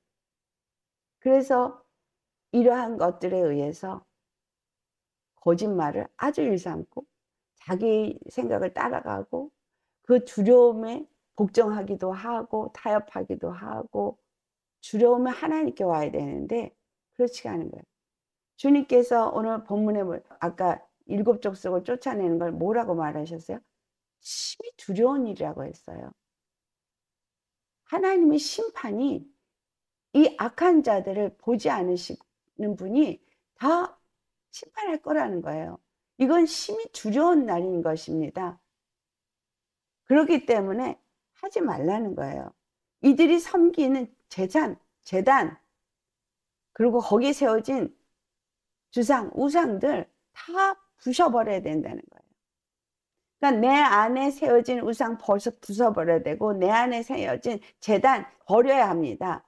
A: 그래서 이러한 것들에 의해서 거짓말을 아주 일삼고 자기 생각을 따라가고 그 두려움에 복종하기도 하고 타협하기도 하고 두려우면 하나님께 와야 되는데 그렇지가 않은 거예요. 주님께서 오늘 본문에 아까 7 족속을 쫓아내는 걸 뭐라고 말하셨어요? 심히 두려운 일이라고 했어요. 하나님의 심판이 이 악한 자들을 보지 않으시는 분이 다 심판할 거라는 거예요. 이건 심히 두려운 날인 것입니다. 그렇기 때문에 하지 말라는 거예요. 이들이 섬기는 제단, 그리고 거기에 세워진 주상, 우상들 다 부숴버려야 된다는 거예요. 그러니까 내 안에 세워진 우상 벌써 부숴버려야 되고 내 안에 세워진 제단 버려야 합니다.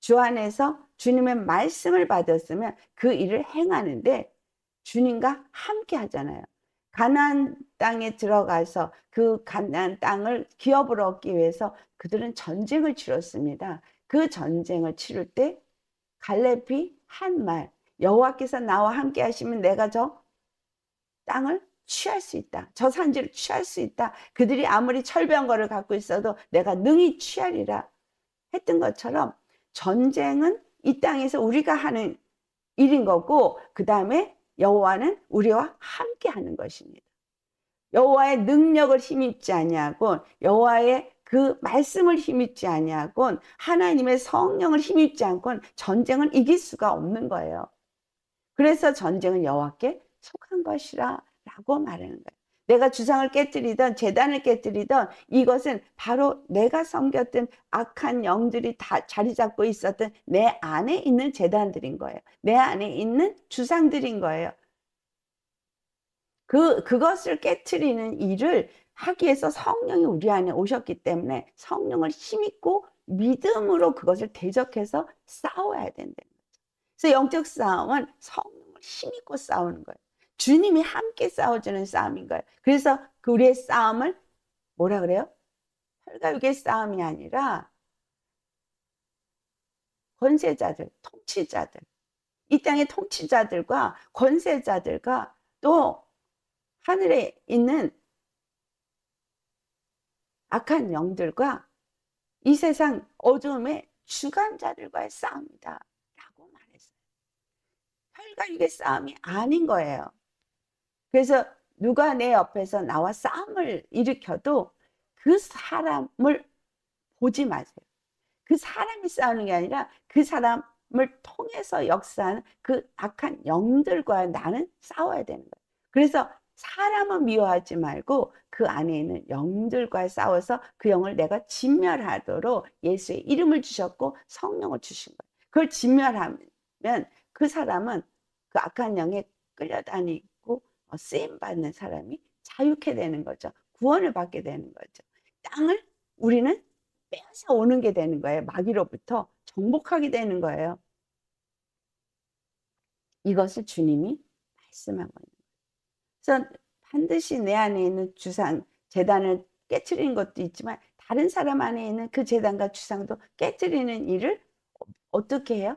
A: 주 안에서 주님의 말씀을 받았으면 그 일을 행하는데 주님과 함께 하잖아요. 가나안 땅에 들어가서 그 가나안 땅을 기업으로 얻기 위해서 그들은 전쟁을 치렀습니다. 그 전쟁을 치를 때 갈렙이 한 말, 여호와께서 나와 함께 하시면 내가 저 땅을 취할 수 있다. 저 산지를 취할 수 있다. 그들이 아무리 철병거를 갖고 있어도 내가 능히 취하리라 했던 것처럼 전쟁은 이 땅에서 우리가 하는 일인 거고 그 다음에 여호와는 우리와 함께 하는 것입니다. 여호와의 능력을 힘입지 아니하고 여호와의 그 말씀을 힘입지 아니하고 하나님의 성령을 힘입지 않고 전쟁을 이길 수가 없는 거예요. 그래서 전쟁은 여호와께 속한 것이라 라고 말하는 거예요. 내가 주상을 깨뜨리던 제단을 깨뜨리던 이것은 바로 내가 섬겼던 악한 영들이 다 자리 잡고 있었던 내 안에 있는 제단들인 거예요. 내 안에 있는 주상들인 거예요. 그것을 깨뜨리는 일을 하기 위해서 성령이 우리 안에 오셨기 때문에 성령을 힘입고 믿음으로 그것을 대적해서 싸워야 된다는 거죠. 그래서 영적 싸움은 성령을 힘입고 싸우는 거예요. 주님이 함께 싸워주는 싸움인 거예요. 그래서 그 우리의 싸움을 뭐라 그래요? 혈과 육의 싸움이 아니라 권세자들, 통치자들, 이 땅의 통치자들과 권세자들과 또 하늘에 있는 악한 영들과 이 세상 어두움의 주관자들과의 싸움이다 라고 말했어요. 혈과 육의 싸움이 아닌 거예요. 그래서 누가 내 옆에서 나와 싸움을 일으켜도 그 사람을 보지 마세요. 그 사람이 싸우는 게 아니라 그 사람을 통해서 역사하는 그 악한 영들과 나는 싸워야 되는 거예요. 그래서 사람은 미워하지 말고 그 안에 있는 영들과 싸워서 그 영을 내가 진멸하도록 예수의 이름을 주셨고 성령을 주신 거예요. 그걸 진멸하면 그 사람은 그 악한 영에 끌려다니고 쓰임받는 사람이 자유케 되는 거죠. 구원을 받게 되는 거죠. 땅을 우리는 빼앗아 오는 게 되는 거예요. 마귀로부터 정복하게 되는 거예요. 이것을 주님이 말씀하고 있는 거예요. 그래서 반드시 내 안에 있는 주상, 제단을 깨트리는 것도 있지만 다른 사람 안에 있는 그 제단과 주상도 깨트리는 일을 어떻게 해요?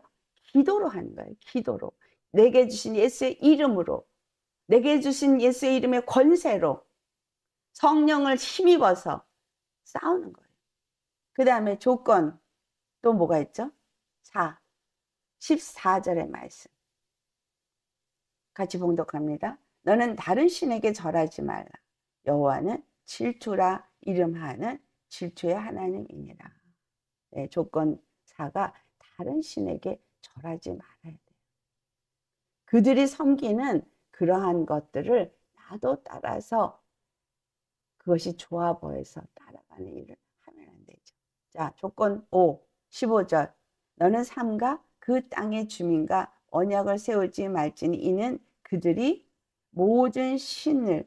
A: 기도로 하는 거예요. 기도로. 내게 주신 예수의 이름으로, 내게 주신 예수의 이름의 권세로 성령을 힘입어서 싸우는 거예요. 그 다음에 조건 또 뭐가 있죠? 14절의 말씀 같이 봉독합니다. 너는 다른 신에게 절하지 말라. 여호와는 질투라 이름하는 질투의 하나님이니라. 네, 조건 4가 다른 신에게 절하지 말아야 돼요. 그들이 섬기는 그러한 것들을 나도 따라서 그것이 좋아 보여서 따라가는 일을 하면 안 되죠. 자, 조건 5, 15절. 너는 삼가 그 땅의 주민과 언약을 세우지 말지니 이는 그들이 모든 신을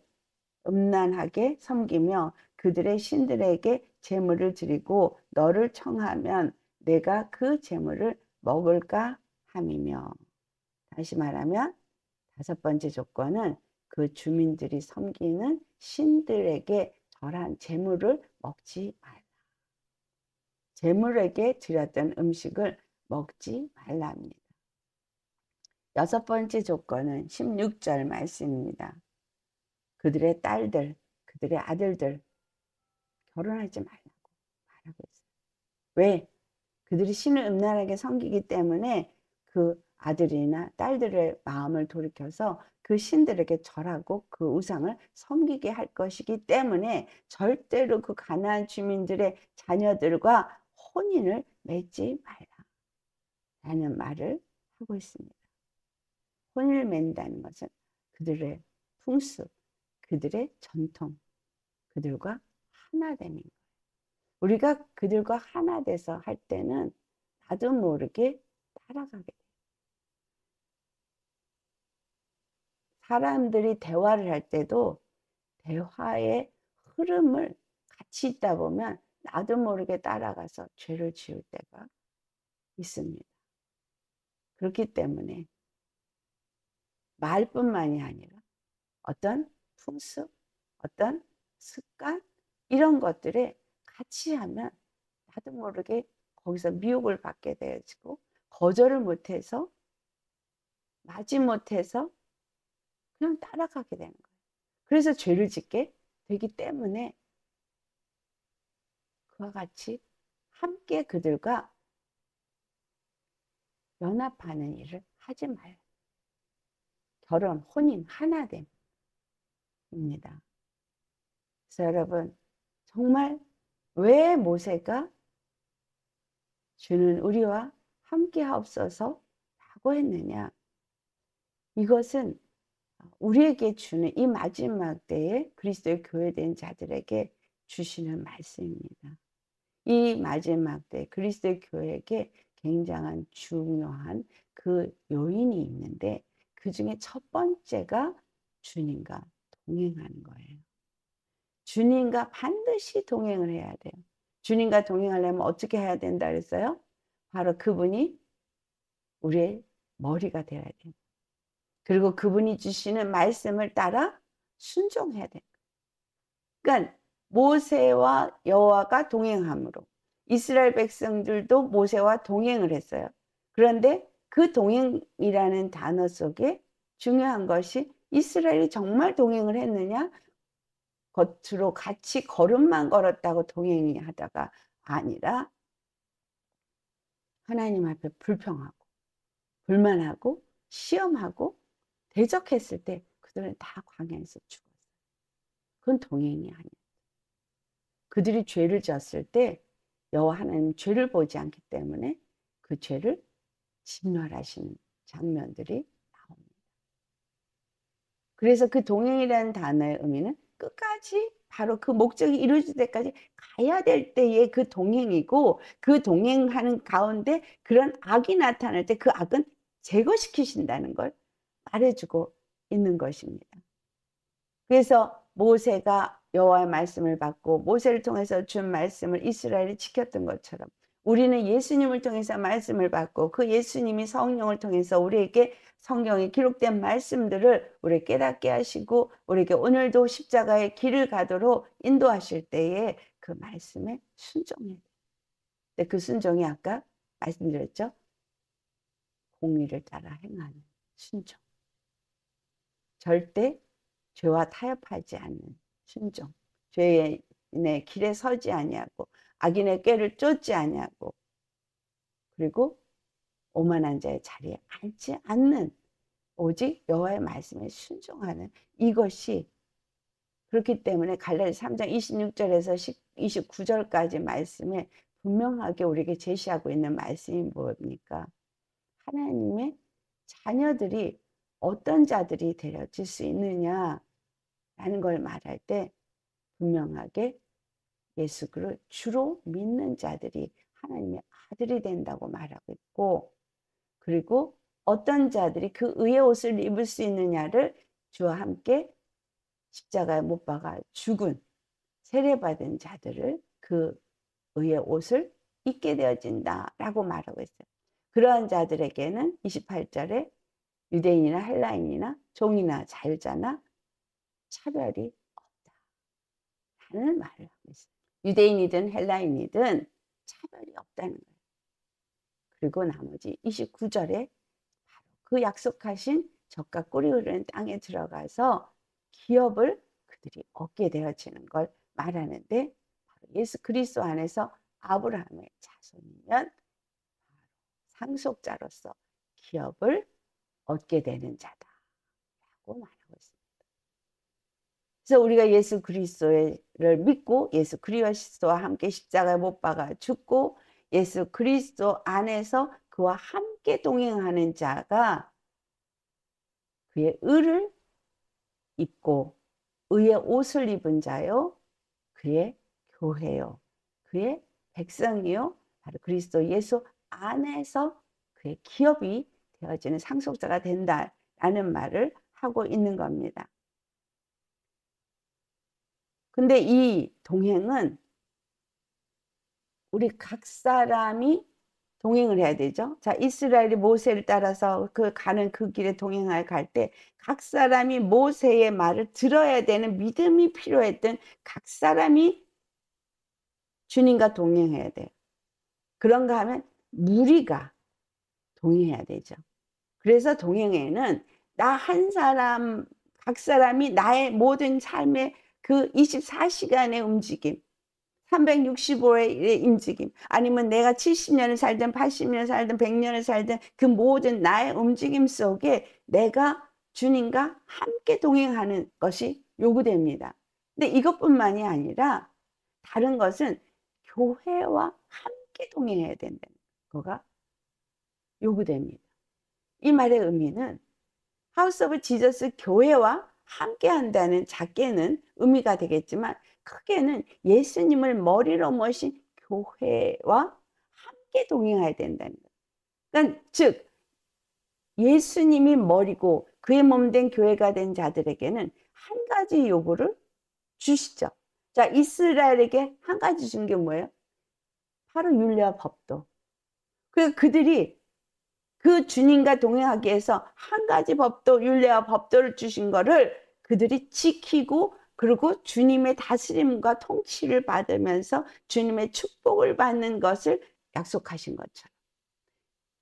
A: 음란하게 섬기며 그들의 신들에게 제물을 드리고 너를 청하면 내가 그 제물을 먹을까 함이며. 다시 말하면 5번째 조건은 그 주민들이 섬기는 신들에게 절한 제물을 먹지 말라. 제물에게 드렸던 음식을 먹지 말랍니다. 6번째 조건은 16절 말씀입니다. 그들의 딸들, 그들의 아들들 결혼하지 말라고. 왜? 그들이 신을 음란하게 섬기기 때문에 그 아들이나 딸들의 마음을 돌이켜서 그 신들에게 절하고 그 우상을 섬기게 할 것이기 때문에 절대로 그 가나안 주민들의 자녀들과 혼인을 맺지 말라라는 말을 하고 있습니다. 혼인을 맺는다는 것은 그들의 풍습, 그들의 전통, 그들과 하나됨인 거예요. 우리가 그들과 하나 돼서 할 때는 나도 모르게 따라가게 돼요. 사람들이 대화를 할 때도 대화의 흐름을 같이 있다 보면 나도 모르게 따라가서 죄를 지을 때가 있습니다. 그렇기 때문에 말뿐만이 아니라 어떤 풍습, 어떤 습관 이런 것들에 같이 하면 나도 모르게 거기서 미혹을 받게 되어지고 거절을 못해서 마지못해서 그냥 따라가게 되는 거예요. 그래서 죄를 짓게 되기 때문에 그와 같이 함께 그들과 연합하는 일을 하지 말아요. 결혼, 혼인, 하나됨입니다. 그래서 여러분 정말 왜 모세가 주는 우리와 함께 하옵소서 라고 했느냐. 이것은 우리에게 주는 이 마지막 때에 그리스도의 교회된 자들에게 주시는 말씀입니다. 이 마지막 때 그리스도의 교회에게 굉장한 중요한 그 요인이 있는데 그 중에 첫 번째가 주님과 동행하는 거예요. 주님과 반드시 동행을 해야 돼요. 주님과 동행하려면 어떻게 해야 된다 그랬어요? 바로 그분이 우리의 머리가 되어야 돼요. 그리고 그분이 주시는 말씀을 따라 순종해야 돼요. 그러니까 모세와 여호와가 동행함으로 이스라엘 백성들도 모세와 동행을 했어요. 그런데 그 동행이라는 단어 속에 중요한 것이 이스라엘이 정말 동행을 했느냐? 겉으로 같이 걸음만 걸었다고 동행이 하다가 아니라 하나님 앞에 불평하고 불만하고 시험하고 대적했을 때 그들은 다 광야에서 죽었어요. 그건 동행이 아니에요. 그들이 죄를 지었을 때 여호와 하나님 죄를 보지 않기 때문에 그 죄를 진멸하시는 장면들이 나옵니다. 그래서 그 동행이라는 단어의 의미는 끝까지 바로 그 목적이 이루어질 때까지 가야 될 때의 그 동행이고 그 동행하는 가운데 그런 악이 나타날 때 그 악은 제거시키신다는 걸 말해주고 있는 것입니다. 그래서 모세가 여호와의 말씀을 받고 모세를 통해서 준 말씀을 이스라엘이 지켰던 것처럼 우리는 예수님을 통해서 말씀을 받고 그 예수님이 성령을 통해서 우리에게 성경에 기록된 말씀들을 우리 깨닫게 하시고 우리에게 오늘도 십자가의 길을 가도록 인도하실 때에 그 말씀에 순종해야 돼요. 근데 그 순종이 아까 말씀드렸죠? 공의를 따라 행하는 순종. 절대 죄와 타협하지 않는 순종. 죄인의 길에 서지 아니하고 악인의 꾀를 쫓지 아니하고 그리고 오만한 자의 자리에 앉지 않는 오직 여호와의 말씀에 순종하는 이것이 그렇기 때문에 갈라디아서 3장 26절에서 29절까지 말씀에 분명하게 우리에게 제시하고 있는 말씀이 뭡니까? 하나님의 자녀들이 어떤 자들이 되어질 수 있느냐라는 걸 말할 때 분명하게 예수를 주로 믿는 자들이 하나님의 아들이 된다고 말하고 있고 그리고 어떤 자들이 그 의의 옷을 입을 수 있느냐를 주와 함께 십자가에 못 박아 죽은 세례받은 자들을 그 의의 옷을 입게 되어진다라고 말하고 있어요. 그러한 자들에게는 28절에 유대인이나 헬라인이나 종이나 자유자나 차별이 없다라는 말을 하고 있어요. 유대인이든 헬라인이든 차별이 없다는 거예요. 그리고 나머지 29절에 바로 그 약속하신 젖과 꿀이 흐르는 땅에 들어가서 기업을 그들이 얻게 되어지는 걸 말하는데 바로 예수 그리스도 안에서 아브라함의 자손이면 상속자로서 기업을 얻게 되는 자다라고 말하고 있습니다. 그래서 우리가 예수 그리스도를 믿고 예수 그리스도와 함께 십자가에 못 박아 죽고 예수 그리스도 안에서 그와 함께 동행하는 자가 그의 의를 입고 의의 옷을 입은 자요, 그의 교회요, 그의 백성이요, 바로 그리스도 예수 안에서 그의 기업이 되어지는 상속자가 된다라는 말을 하고 있는 겁니다. 근데 이 동행은 우리 각 사람이 동행을 해야 되죠. 자, 이스라엘이 모세를 따라서 가는 그 길에 동행할 갈 때 각 사람이 모세의 말을 들어야 되는 믿음이 필요했던 각 사람이 주님과 동행해야 돼요. 그런가 하면 무리가 동행해야 되죠. 그래서 동행에는 나 한 사람, 각 사람이 나의 모든 삶의 그 24시간의 움직임, 365일의 움직임, 아니면 내가 70년을 살든 80년을 살든 100년을 살든 그 모든 나의 움직임 속에 내가 주님과 함께 동행하는 것이 요구됩니다. 근데 이것뿐만이 아니라 다른 것은 교회와 함께 동행해야 된다는 거가 요구됩니다. 이 말의 의미는 하우스 오브 지저스 교회와 함께 한다는 작게는 의미가 되겠지만 크게는 예수님을 머리로 모신 교회와 함께 동행해야 된다는 거예요. 그러니까 즉 예수님이 머리고 그의 몸된 교회가 된 자들에게는 한 가지 요구를 주시죠. 자, 이스라엘에게 한 가지 준 게 뭐예요? 바로 율례와 법도. 그래서 그들이 그 주님과 동행하기 위해서 한 가지 법도, 율례와 법도를 주신 거를 그들이 지키고 그리고 주님의 다스림과 통치를 받으면서 주님의 축복을 받는 것을 약속하신 것처럼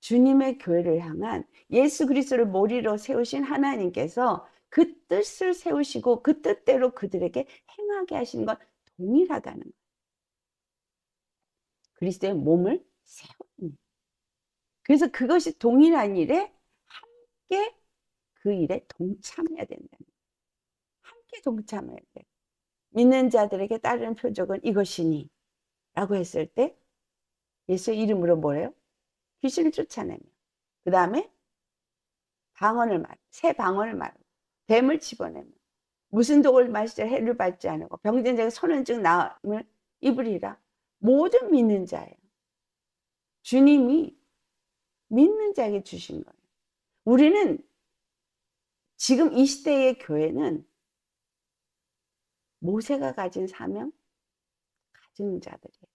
A: 주님의 교회를 향한 예수 그리스도를 머리로 세우신 하나님께서 그 뜻을 세우시고 그 뜻대로 그들에게 행하게 하시는 건 동일하다는 거예요. 그리스도의 몸을 세우는. 그래서 그것이 동일한 일에 함께 그 일에 동참해야 된다는 거예요. 함께 동참해야 돼요. 믿는 자들에게 따르는 표적은 이것이니 라고 했을 때 예수의 이름으로 뭐래요? 귀신을 쫓아내며 그 다음에 방언을 말, 새 방언을 말하고 뱀을 집어내며 무슨 독을 마시자 해를 받지 않고 병든 자가 손은즉 나음을 입으리라. 모든 믿는 자예요. 주님이 믿는 자에게 주신 거예요. 우리는 지금 이 시대의 교회는 모세가 가진 사명 가진 자들이에요.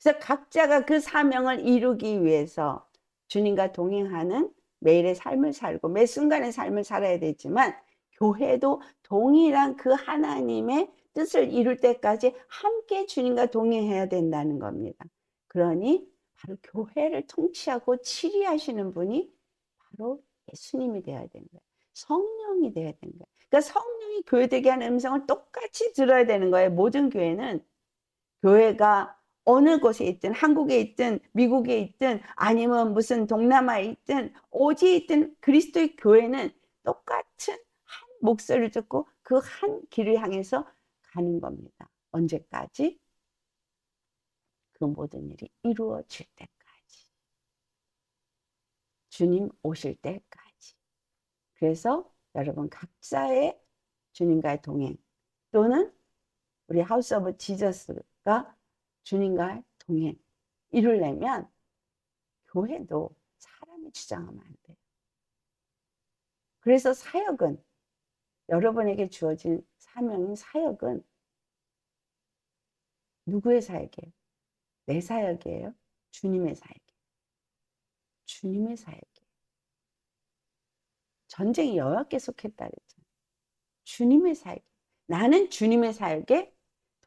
A: 그래서 각자가 그 사명을 이루기 위해서 주님과 동행하는 매일의 삶을 살고 매 순간의 삶을 살아야 되지만 교회도 동일한 그 하나님의 뜻을 이룰 때까지 함께 주님과 동행해야 된다는 겁니다. 그러니 바로 교회를 통치하고 치리하시는 분이 바로 예수님이 되어야 되는 거예요. 성령이 되어야 되는 거예요. 그러니까 성령이 교회되게 하는 음성을 똑같이 들어야 되는 거예요. 모든 교회는 교회가 어느 곳에 있든 한국에 있든 미국에 있든 아니면 무슨 동남아에 있든 어디에 있든 그리스도의 교회는 똑같은 한 목소리를 듣고 그 한 길을 향해서 가는 겁니다. 언제까지? 그 모든 일이 이루어질 때까지. 주님 오실 때까지. 그래서 여러분 각자의 주님과의 동행 또는 우리 하우스 오브 지저스가 주님과의 동행 이루려면 교회도 사람이 주장하면 안 돼요. 그래서 사역은 여러분에게 주어진 사명인 사역은 누구의 사역이에요? 내 사역이에요? 주님의 사역이에요. 주님의 사역이에요. 전쟁이 여호와께 속했다 그랬잖아요. 주님의 사역. 나는 주님의 사역에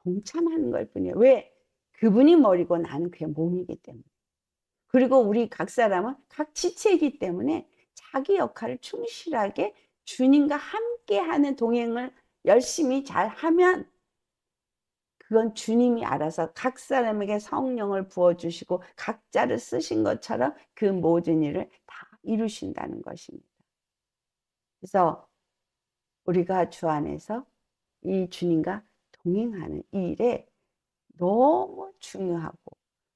A: 동참하는 걸 뿐이에요. 왜? 그분이 머리고 나는 그의 몸이기 때문에. 그리고 우리 각 사람은 각 지체이기 때문에 자기 역할을 충실하게 주님과 함께하는 동행을 열심히 잘 하면 그건 주님이 알아서 각 사람에게 성령을 부어주시고 각자를 쓰신 것처럼 그 모든 일을 다 이루신다는 것입니다. 그래서 우리가 주 안에서 이 주님과 동행하는 이 일에 너무 중요하고,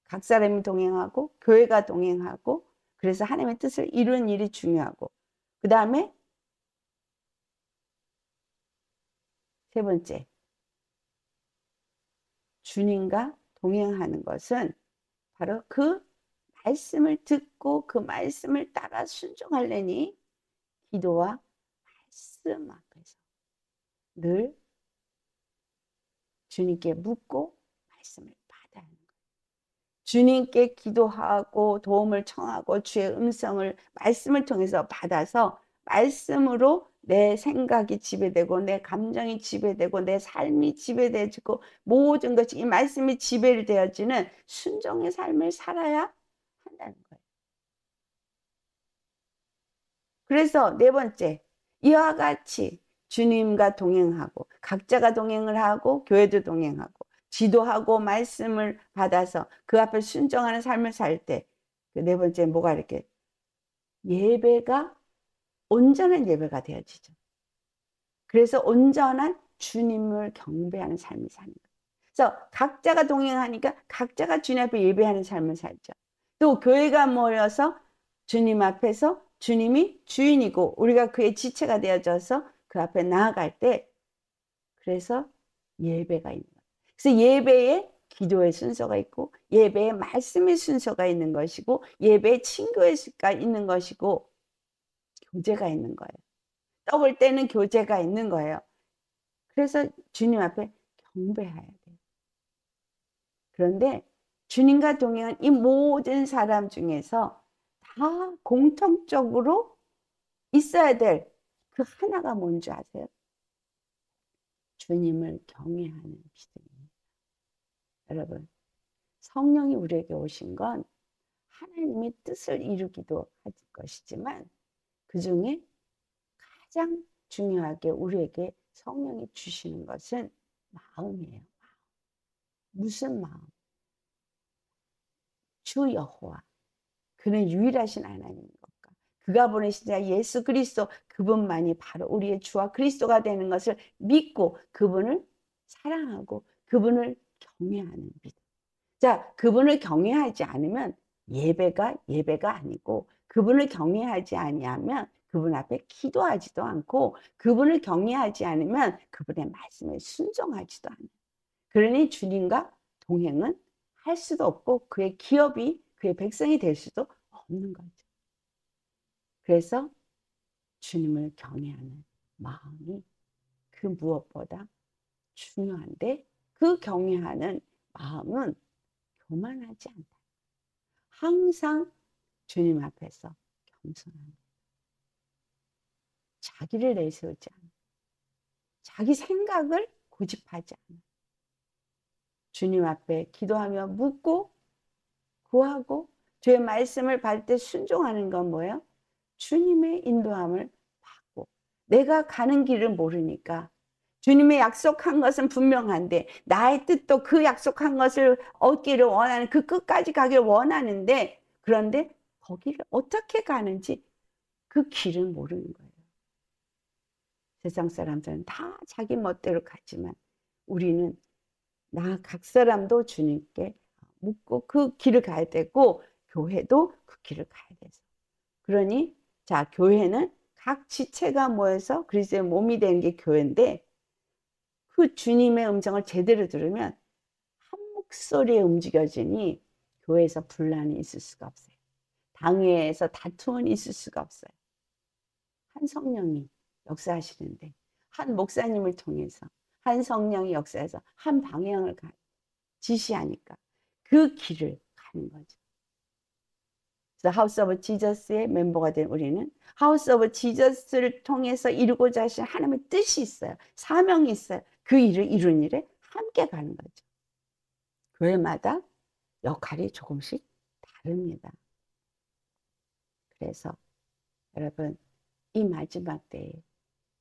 A: 각 사람이 동행하고 교회가 동행하고, 그래서 하나님의 뜻을 이루는 일이 중요하고, 그 다음에 세 번째, 주님과 동행하는 것은 바로 그 말씀을 듣고 그 말씀을 따라 순종하려니 기도와 말씀 앞에서 늘 주님께 묻고 말씀을 받아야 하는 거예요. 주님께 기도하고 도움을 청하고 주의 음성을 말씀을 통해서 받아서 말씀으로 내 생각이 지배되고 내 감정이 지배되고 내 삶이 지배되어지고 모든 것이 이 말씀이 지배를 되어지는 순종의 삶을 살아야 한다는 거예요. 그래서 네 번째, 이와 같이 주님과 동행하고 각자가 동행을 하고 교회도 동행하고 지도하고 말씀을 받아서 그 앞에 순종하는 삶을 살 때 그 네 번째 뭐가 이렇게 예배가 온전한 예배가 되어지죠. 그래서 온전한 주님을 경배하는 삶을 사는 거예요. 그래서 각자가 동행하니까 각자가 주님 앞에 예배하는 삶을 살죠. 또 교회가 모여서 주님 앞에서 주님이 주인이고 우리가 그의 지체가 되어져서 그 앞에 나아갈 때 그래서 예배가 있는 거예요. 그래서 예배에 기도의 순서가 있고 예배에 말씀의 순서가 있는 것이고 예배에 친교가 있는 것이고 교제가 있는 거예요. 떠볼 때는 교제가 있는 거예요. 그래서 주님 앞에 경배해야 돼요. 그런데 주님과 동행한 이 모든 사람 중에서 다 공통적으로 있어야 될 그 하나가 뭔지 아세요? 주님을 경외하는 믿음입니다. 여러분, 성령이 우리에게 오신 건 하나님의 뜻을 이루기도 할 것이지만 그 중에 가장 중요하게 우리에게 성령이 주시는 것은 마음이에요. 무슨 마음? 주 여호와, 그는 유일하신 하나님인 것과 그가 보내신 자 예수 그리스도, 그분만이 바로 우리의 주와 그리스도가 되는 것을 믿고 그분을 사랑하고 그분을 경외하는 믿음. 자, 그분을 경외하지 않으면 예배가 아니고, 그분을 경외하지 아니하면 그분 앞에 기도하지도 않고, 그분을 경외하지 않으면 그분의 말씀에 순종하지도 않아요. 그러니 주님과 동행은 할 수도 없고 그의 기업이 그의 백성이 될 수도 없는 거죠. 그래서 주님을 경외하는 마음이 그 무엇보다 중요한데, 그 경외하는 마음은 교만하지 않다. 항상 주님 앞에서 겸손합니다. 자기를 내세우지 않아. 자기 생각을 고집하지 않아. 주님 앞에 기도하며 묻고 구하고 주의 말씀을 받을 때 순종하는 건 뭐예요? 주님의 인도함을 받고, 내가 가는 길을 모르니까 주님의 약속한 것은 분명한데 나의 뜻도 그 약속한 것을 얻기를 원하는, 그 끝까지 가기를 원하는데, 그런데 거기를 어떻게 가는지 그 길을 모르는 거예요. 세상 사람들은 다 자기 멋대로 가지만 우리는 각 사람도 주님께 묻고 그 길을 가야 되고 교회도 그 길을 가야 돼서. 그러니 자, 교회는 각 지체가 모여서 그리스도의 몸이 되는 게 교회인데, 그 주님의 음성을 제대로 들으면 한 목소리에 움직여지니 교회에서 분란이 있을 수가 없어요. 당회에서 다툼은 있을 수가 없어요. 한 성령이 역사하시는데, 한 목사님을 통해서 한 성령이 역사해서 한 방향을 지시하니까 그 길을 가는 거죠. 그래서 하우스 오브 지저스의 멤버가 된 우리는 하우스 오브 지저스를 통해서 이루고자 하신 하나님의 뜻이 있어요. 사명이 있어요. 그 일을 이루는 일에 함께 가는 거죠. 교회마다 역할이 조금씩 다릅니다. 그래서 여러분, 이 마지막 때에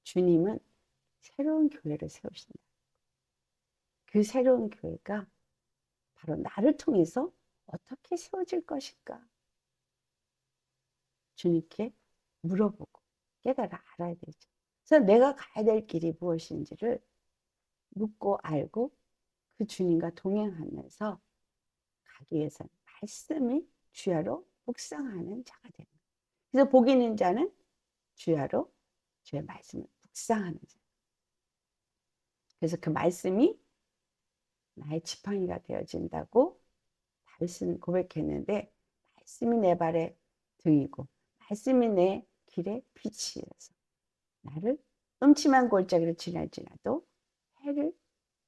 A: 주님은 새로운 교회를 세우신다. 그 새로운 교회가 바로 나를 통해서 어떻게 세워질 것인가? 주님께 물어보고 깨달아 알아야 되죠. 그래서 내가 가야 될 길이 무엇인지를 묻고 알고 그 주님과 동행하면서 가기 위해서는 말씀이 주야로 묵상하는 자가 되는 거예요. 그래서 복 있는 자는 주야로 주의 말씀을 묵상하는 자. 그래서 그 말씀이 나의 지팡이가 되어진다고 다윗은 고백했는데, 말씀이 내 발의 등이고 말씀이 내 길의 빛이어서 나를 음침한 골짜기를 지날지라도 해를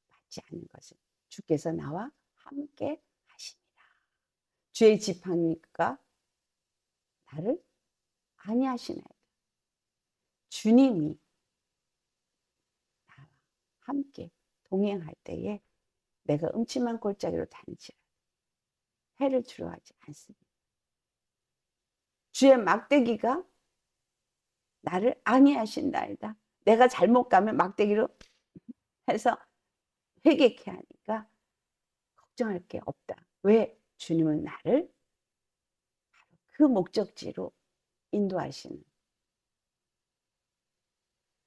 A: 받지 않는 것을 주께서 나와 함께 하시니라. 주의 지팡이가 나를 안위하시나이다. 주님이 나와 함께 동행할 때에 내가 음침한 골짜기로 다니지라 해를 두려워하지 않습니다. 주의 막대기가 나를 안위하신다이다. 내가 잘못 가면 막대기로 해서 회개케 하니까 걱정할 게 없다. 왜? 주님은 나를 바로 그 목적지로 인도하시는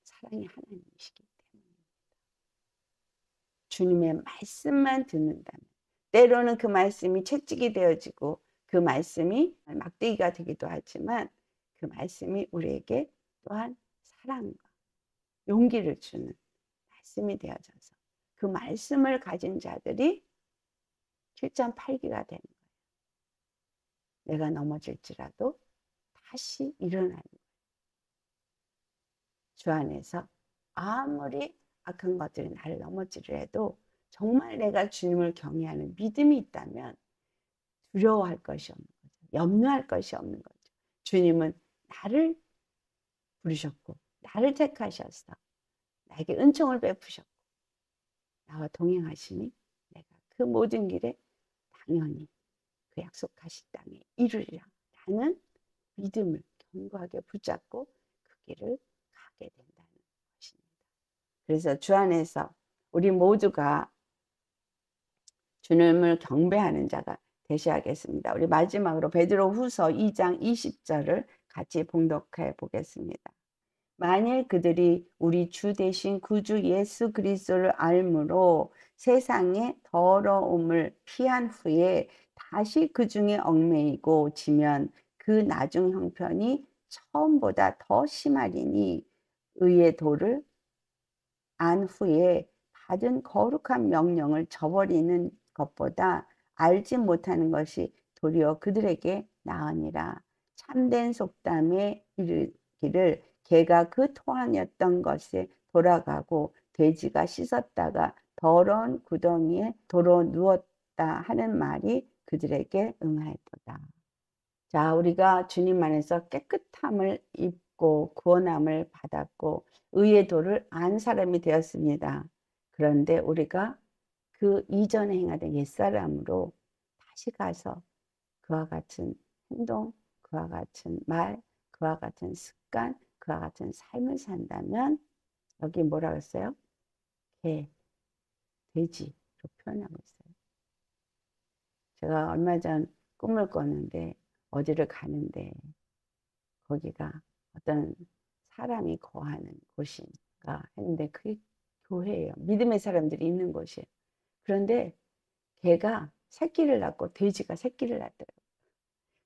A: 사랑의 하나님이시기 때문입니다. 주님의 말씀만 듣는다면, 때로는 그 말씀이 채찍이 되어지고 그 말씀이 막대기가 되기도 하지만, 그 말씀이 우리에게 또한 사랑과 용기를 주는 말씀이 되어져서 그 말씀을 가진 자들이 7.8기가 되는 거예요. 내가 넘어질지라도 다시 일어나는 거예요. 주 안에서 아무리 악한 것들이 나를 넘어지려 해도 정말 내가 주님을 경외하는 믿음이 있다면 두려워할 것이 없는 거죠. 염려할 것이 없는 거죠. 주님은 나를 부르셨고 나를 택하셔서 나에게 은총을 베푸셨고 나와 동행하시니 내가 그 모든 길에 당연히 그 약속하신 땅에 이르리라. 라는 믿음을 견고하게 붙잡고 그 길을 가게 된다는 것입니다. 그래서 주 안에서 우리 모두가 주님을 경배하는 자가 되셔야겠습니다. 우리 마지막으로 베드로후서 2장 20절을 같이 봉독해 보겠습니다. 만일 그들이 우리 주 대신 구주 예수 그리스도를 알므로 세상의 더러움을 피한 후에 다시 그 중에 얽매이고 지면 그 나중 형편이 처음보다 더 심하리니, 의의 도를 안 후에 받은 거룩한 명령을 저버리는 것보다 알지 못하는 것이 도리어 그들에게 나으니라. 참된 속담에 이르기를 개가 그 토안이었던 것에 돌아가고 돼지가 씻었다가 더러운 구덩이에 도로 누웠다 하는 말이 그들에게 응하였도다. 자, 우리가 주님 안에서 깨끗함을 입고 구원함을 받았고 의의 도를 안 사람이 되었습니다. 그런데 우리가 그 이전에 행하던 옛사람으로 다시 가서 그와 같은 행동, 그와 같은 말, 그와 같은 습관, 그와 같은 삶을 산다면, 여기 뭐라고 했어요? 개, 돼지로 표현하고 있어요. 제가 얼마 전 꿈을 꿨는데 어디를 가는데 거기가 어떤 사람이 거하는 곳인가 했는데 그게 교회예요. 믿음의 사람들이 있는 곳이에요. 그런데 개가 새끼를 낳고 돼지가 새끼를 낳더라고요.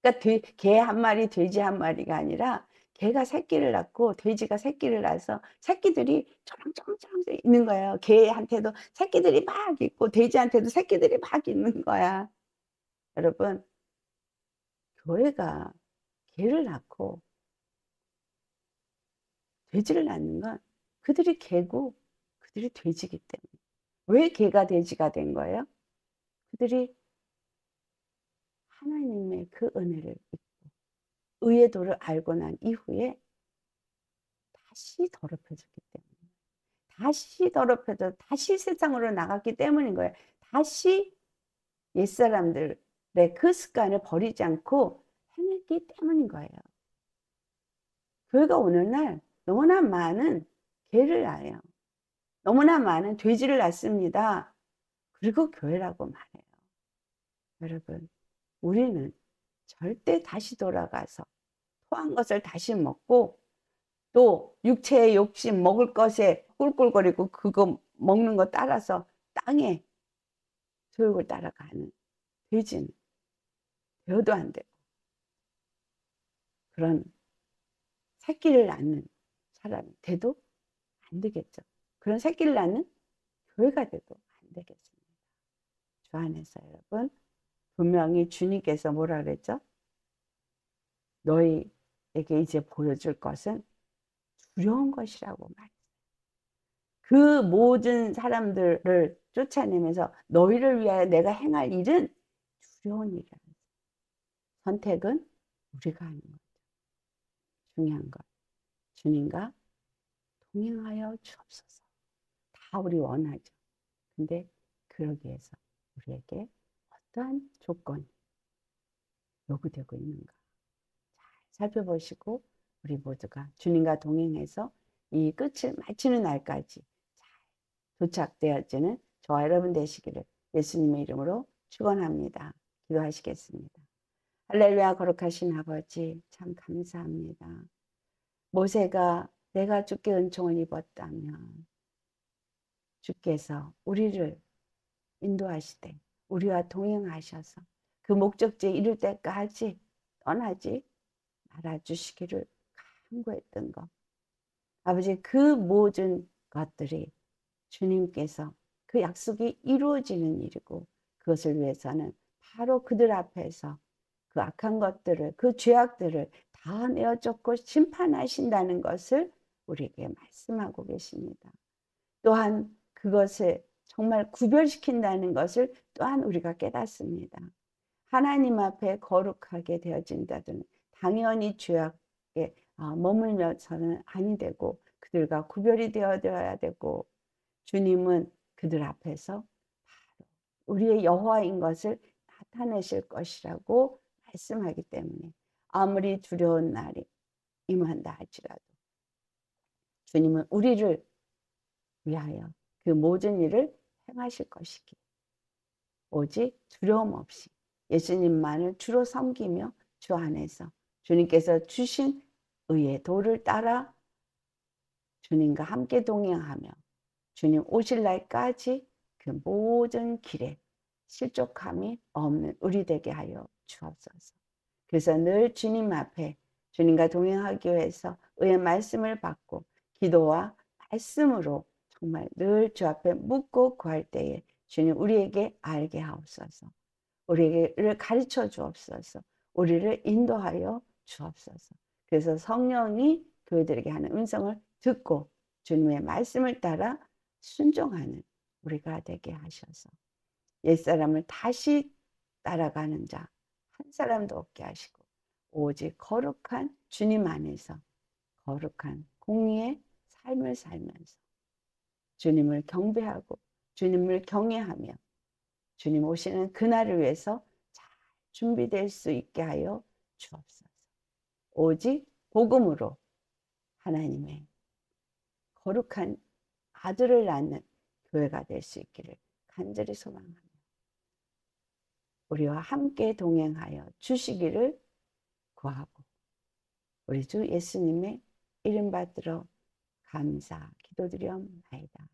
A: 그러니까 개 한 마리, 돼지 한 마리가 아니라 개가 새끼를 낳고 돼지가 새끼를 낳아서 새끼들이 초롱초롱초롱 있는 거예요. 개한테도 새끼들이 막 있고 돼지한테도 새끼들이 막 있는 거야. 여러분, 교회가 개를 낳고 돼지를 낳는 건 그들이 개고 그들이 돼지기 때문에. 왜 개가 돼지가 된 거예요? 그들이 하나님의 그 은혜를 입고 의의 도를 알고 난 이후에 다시 더럽혀졌기 때문에, 다시 더럽혀져 다시 세상으로 나갔기 때문인 거예요. 다시 옛사람들의 그 습관을 버리지 않고 해냈기 때문인 거예요. 교회가 오늘날 너무나 많은 개를 낳아요. 너무나 많은 돼지를 낳습니다. 그리고 교회라고 말해요. 여러분, 우리는 절대 다시 돌아가서 토한 것을 다시 먹고 또 육체의 욕심 먹을 것에 꿀꿀거리고 그거 먹는 거 따라서 땅에 교육을 따라가는 돼지는 되어도 안 되고 그런 새끼를 낳는 사람이 돼도 안 되겠죠. 그런 새끼를 낳는 교회가 돼도 안 되겠습니다. 주 안에서 여러분 분명히 주님께서 뭐라 그랬죠? 너희에게 이제 보여줄 것은 두려운 것이라고 말했어요. 그 모든 사람들을 쫓아내면서 너희를 위하여 내가 행할 일은 두려운 일이라는 선택은 우리가 하는 거죠. 중요한 것. 주님과 동행하여 주옵소서. 다 우리 원하죠. 근데 그러기 위해서 우리에게 어떠한 조건이 요구되고 있는가 잘 살펴보시고 우리 모두가 주님과 동행해서 이 끝을 마치는 날까지 잘 도착되어지는 저와 여러분 되시기를 예수님의 이름으로 축원합니다. 기도하시겠습니다. 할렐루야. 거룩하신 아버지 참 감사합니다. 모세가 내가 주께 은총을 입었다면 주께서 우리를 인도하시되 우리와 동행하셔서 그 목적지에 이를 때까지 떠나지 말아주시기를 간구했던 것. 아버지 그 모든 것들이 주님께서 그 약속이 이루어지는 일이고 그것을 위해서는 바로 그들 앞에서 그 악한 것들을 그 죄악들을 다 내어쫓고 심판하신다는 것을 우리에게 말씀하고 계십니다. 또한 그것을 정말 구별시킨다는 것을 또한 우리가 깨닫습니다. 하나님 앞에 거룩하게 되어진다든 당연히 죄악에 머물면서는 아니 되고 그들과 구별이 되어야 되고 주님은 그들 앞에서 바로 우리의 여호와인 것을 나타내실 것이라고 말씀하기 때문에 아무리 두려운 날이 임한다 할지라도 주님은 우리를 위하여 그 모든 일을 행하실 것이기 오직 두려움 없이 예수님만을 주로 섬기며 주 안에서 주님께서 주신 의의 도를 따라 주님과 함께 동행하며 주님 오실 날까지 그 모든 길에 실족함이 없는 우리 되게 하여 주옵소서. 그래서 늘 주님 앞에 주님과 동행하기 위해서 의의 말씀을 받고 기도와 말씀으로 정말 늘 주 앞에 묻고 구할 때에 주님 우리에게 알게 하옵소서. 우리를 가르쳐 주옵소서. 우리를 인도하여 주옵소서. 그래서 성령이 교회들에게 하는 음성을 듣고 주님의 말씀을 따라 순종하는 우리가 되게 하셔서 옛사람을 다시 따라가는 자 한 사람도 없게 하시고 오직 거룩한 주님 안에서 거룩한 공의의 삶을 살면서 주님을 경배하고 주님을 경외하며 주님 오시는 그날을 위해서 잘 준비될 수 있게 하여 주옵소서. 오직 복음으로 하나님의 거룩한 아들을 낳는 교회가 될 수 있기를 간절히 소망하며 우리와 함께 동행하여 주시기를 구하고 우리 주 예수님의 이름 받들어 감사 기도드려옵나이다.